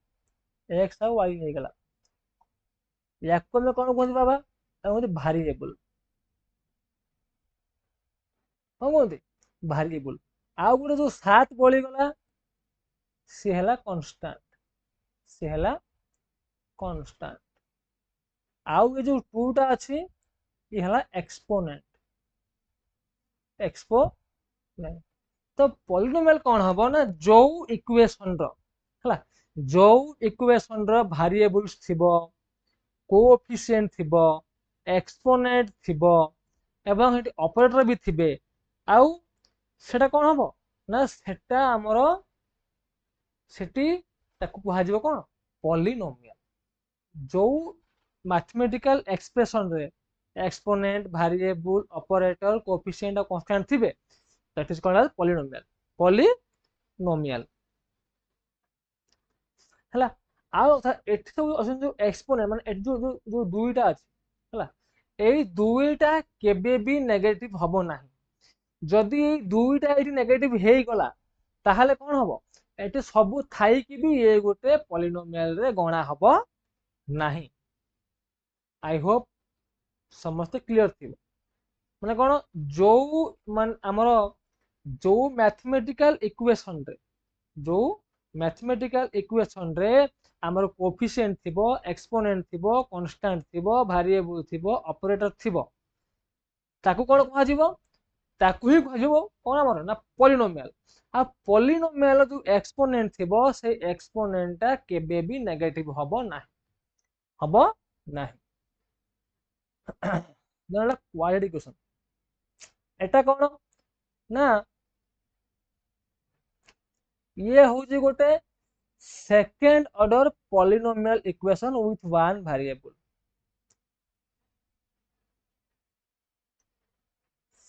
x आ y हे गला याकू हमें कोन कहंती बाबा कहंती वेरिएबल कोन कहंती वेरिएबल आ गुटे जो 7 बळी गला से हला कांस्टेंट आउ ये जो 2 टा अछि ये हला एक्सपोनेंट तो पॉलिनोमियल कोन हबो ना जो इक्वेशन रो हला जो इक्वेशन रो वेरिएबल्स थिबो कोएफिशिएंट थिबो एक्सपोनेंट थिबो एवं हेटी ऑपरेटर भी थिबे आउ सेटा कोन हबो ना सेटा हमरो सेटी ताकू कुहा जिवो कोन पॉलिनोमियल जो मैथमेटिकल एक्सप्रेशन रे एक्सपोनेंट वेरिएबल ऑपरेटर कोएफिशिएंट और कांस्टेंट थिबे that is called as polynomial हला आउ एठी सब असन जो एक्सपोनेंट माने एठी जो दुईटा अछि हला एई दुईटा केबे भी नेगेटिव हबो नाही जदि एई दुईटा एठी नेगेटिव हेई गला ताहाले कोन हबो एठी सब थाई कि भी ए गोटे पॉलिनोमियल रे गणा हबो नाही आई होप समस्त क्लियर थी माने कोन जो मान हमरो जो मैथमेटिकल इक्वेशन रे जो मैथमेटिकल इक्वेशन रे हमर कोएफिशिएंट थिबो एक्सपोनेंट थिबो कांस्टेंट थिबो वेरिएबल थिबो ऑपरेटर थिबो ताकू कोन कहा जिवो ताकू ही कहा जिवो कोन हमर ना पॉलिनोमियल आ पॉलिनोमियल जो एक्सपोनेंट थिबो से एक्सपोनेंट ता केबे भी नेगेटिव हबो नाही then quadratic equation एटा कोन ना ये होची गोटे second order polynomial equation with one variable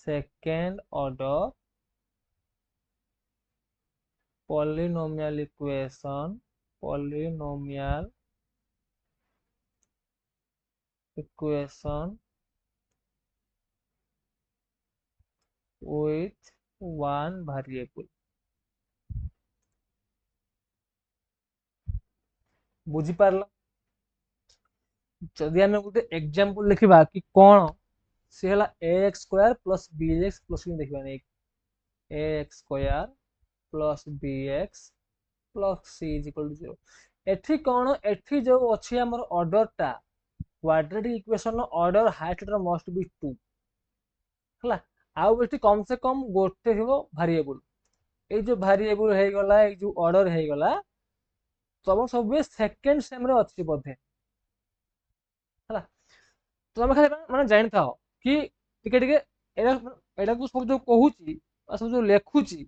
second order polynomial equation with one variable बुझी पारल जदि आमे गुटे एग्जांपल लिखिबा कि कोन से हला ax square plus bx plus कि देखिबा नै ax square plus bx plus c is equal to 0 एठी कोन एठी जो अछि हमर ऑर्डर टा क्वाड्रेटिक इक्वेशन नो ऑर्डर हाइट टर मस्ट बी 2 हला आउ एठी कम से कम गोटे हिबो वेरिएबल ए जो वेरिएबल हे गला ए जो ऑर्डर हे गला सब सब सेकंड सेम रे अछि बोधे हला तो हम खाली माने जानि थाओ कि टिके टिके एरा एडा को सब जो कहूची सब जो लेखुची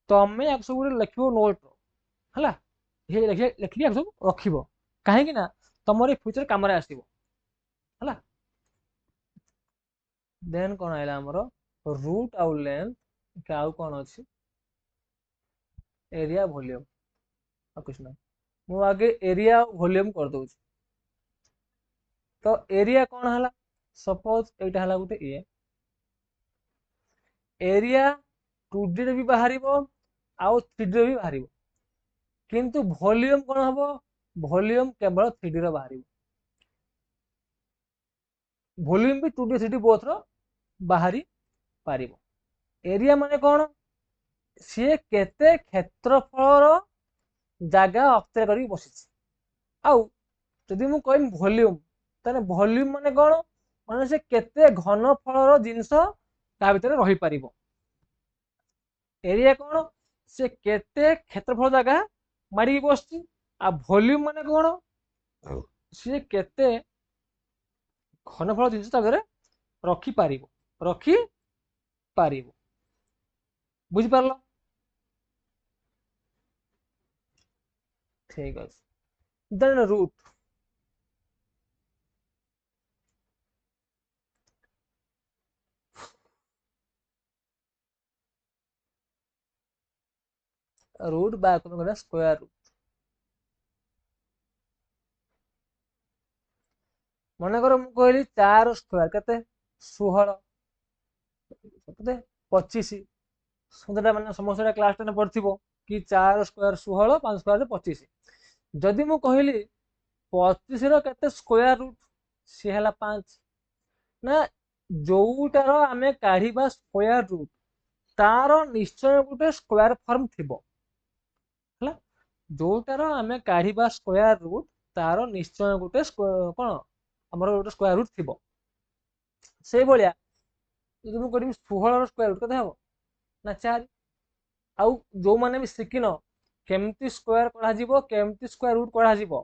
तमे एक सब लिखिबो नोट हला हे लिखली सब रखिबो काहे कि ना तमरे फ्यूचर काम रे आसीबो हला देन कोन आइला हमरो रूट आउ लेंथ काउ कोन अछि एरिया वॉल्यूम आ कुछ ना मु आगे एरिया वॉल्यूम कर दउ तो एरिया कोन हला सपोज एटा हला गुटे ए एरिया 2D रे भी बाहरिबो आउ 3D रे भी बाहरिबो किंतु वॉल्यूम कोन हबो वॉल्यूम केवल 3D रे बाहरिबो वॉल्यूम भी 2D 3D बोथ रो बाहरी पारिबो एरिया माने कोन सी केते क्षेत्रफल रो जागा अक्तिया करी बसिछ आउ जदि मु कहम वॉल्यूम तने वॉल्यूम माने कोन माने से केते घनफल रो जिंस ता भीतर रही पारिबो एरिया कोन से केते क्षेत्रफल जागा मारी बसछि आ वॉल्यूम माने कोन से केते घनफल जिंस ता भीतर रखी पारिबो बुझि पारलो ठीक अछि देन रूट रूट बा कोन गला स्क्वायर रूट मन कर मु कहली 4 स्क्वायर केते 16 केते 25 सुंदरटा माने समस्या क्लास 10 पढ़थिबो कि 4 स्क्वायर 16 5 स्क्वायर 25 जदि मु कहली 25 रो केते स्क्वायर रूट सी हला 5 ना जोउटार आमे काढिबा स्क्वायर रूट तारो निश्चय गुटे स्क्वायर फॉर्म थिबो हला जोउटार आमे काढिबा स्क्वायर रूट तारो निश्चय गुटे कोन हमर गुटे स्क्वायर रूट थिबो से बोलिया जदि मु करिम 16 रो स्क्वायर रूट कते हबो ना 4 आउ जो माने भी सिकिनो केमती स्क्वायर पढ़ा जीवो केमती स्क्वायर रूट पढ़ा जीवो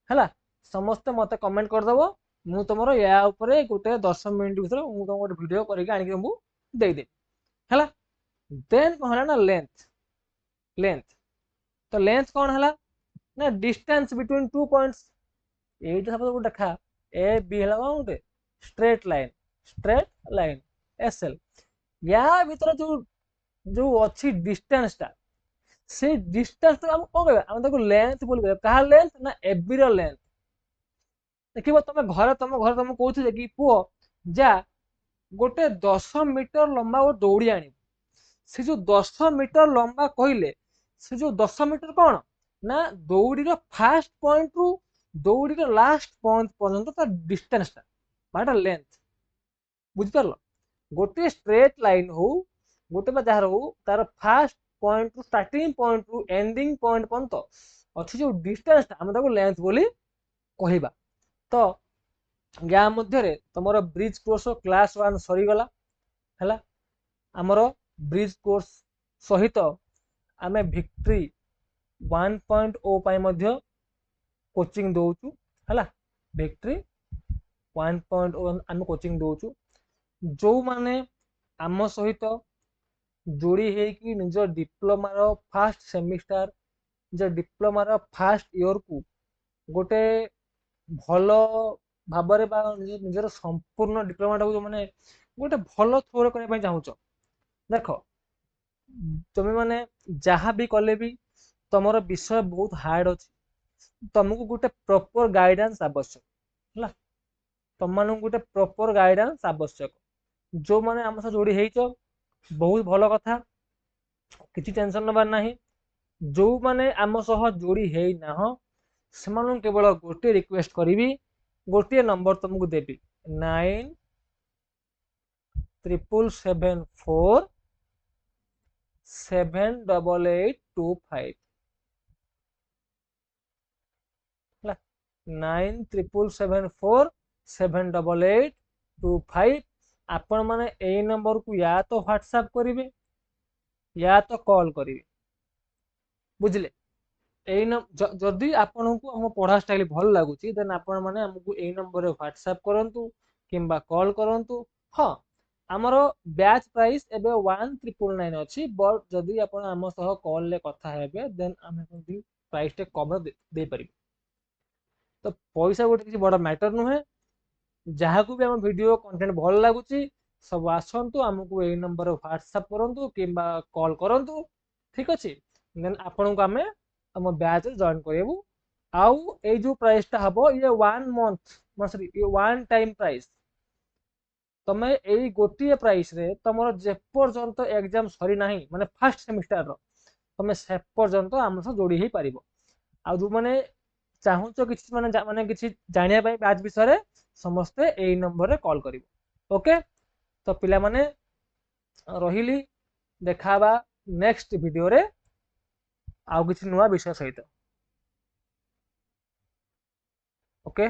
हला समस्त मते कमेंट कर दबो ମୁଁ तुमर या ऊपर गोटे 10 मिनिट भीतर ମୁଁ तुम गोटे वीडियो करके आनिक तुमको देदेवी है। देन कौन है ना लेंथ। लेंथ तो लेंथ कौन है ना डिस्टेंस बिटवीन टू पॉइंट्स। ये सब गोटे देखा ए बी है कौन गोटे straight line. Straight line S L या भीतर जो जो अच्छी डिस्टेंस टा से डिस्टेंस तो हम कौन कहबा हम ताको लेंथ बोल कहबा। कहा लेंथ ना एबी रो लेंथ। देखिबो तुम घर तुम कहउछ कि पुओ जा गोटे 10 मीटर लंबा वो दौड़ी आनी। से जो 10 मीटर लंबा कहले से जो 10 मीटर कौन ना दौड़ी फास्ट पॉइंट रु दौड़ी लास्ट पॉइंट पर्यंत तार डिस्टेंस टा लेंथ बुझिपार। गोटे स्ट्रेट लाइन हो गोटे जार हो तार फास्ट पॉइंट रु स्टार्टिंग पॉइंट रु एंडिंग पॉइंट पर्यंत अच्छी जो डिस्टेंस टा हम ताको लेंथ बोली कहबा। तो या मध्य तुम ब्रिज कोर्स क्लास 1 सरीगला है। आमर ब्रिज कोर्स सहित आम विक्ट्री 1.0 पाई कोचिंग दौचु है। विक्ट्री 1.0 आम कोचिंग दौचु। जो माने आम सहित जोड़ी होगी निज डिप्लोमार फास्ट सेमिस्टर निज डिप्लोमार फास्ट इयर को गोटे भल भाव निजर संपूर्ण डिप्लोमा जो मैंने गोटे भल थ्रो करने चाहूच। देख तुम मैंने जहाँ भी कले भी तुमर विषय बहुत हार्ड अच्छी तुमको गोटे प्रॉपर गाइडेंस आवश्यक है। तुम मान गोटे प्रॉपर गाइडेंस आवश्यक। जो मैंने आम सह जोड़ी हो बहुत भल कथा किसी टेंशन नबार ना। जो मैंने आम सह जोड़ी है से केवल गोटे रिक्वेस्ट करी गोटे नंबर तुमको देवी 9377478825 9377478825 आपण माने ए नंबर को या तो व्हाट्सएप करेंगे या तो कॉल करेंगे बुझले। जदि आपन को हम पढ़ा स्टाइल भल लगुच देन आपण माने हमको ए नंबर व्हाट्सएप करंतु किंबा कॉल करंतु। हाँ आमर बैच प्राइस एबे 1999 अच्छी बट जदि आपण आम सह कॉल ले कथा हेबे देन आम प्राइस टे कम दे पारिबे। तो पैसा गोटे किसी बड़ा मैटर नुहे। जहाँ को भी आम वीडियो कंटेंट भल लगुच सब आसतु आमको यही नंबर व्हाट्सएप करूँ कि कॉल करूँ ठीक अच्छे। देन आपण को आम आम बैच जॉइन करूँ। आउ ए जो प्राइस टा हम ये 1 मंथ सॉरी ये 1 टाइम प्राइस तुम यही गोटे प्राइस रे तुम जेपर्यंत एग्जाम सरी ना माने फर्स्ट सेमिस्टर तुम से पर्यंत आम सह जोड़ी हो पार। आ जो मैंने चाहूच कि माने किसी जानिया बैच विषय समस्ते यही नंबर रे कॉल करिवो। ओके तो पिला माने रहिली देखाबा नेक्स्ट वीडियो रे आउ किसी नुआ विषय सहित। ओके।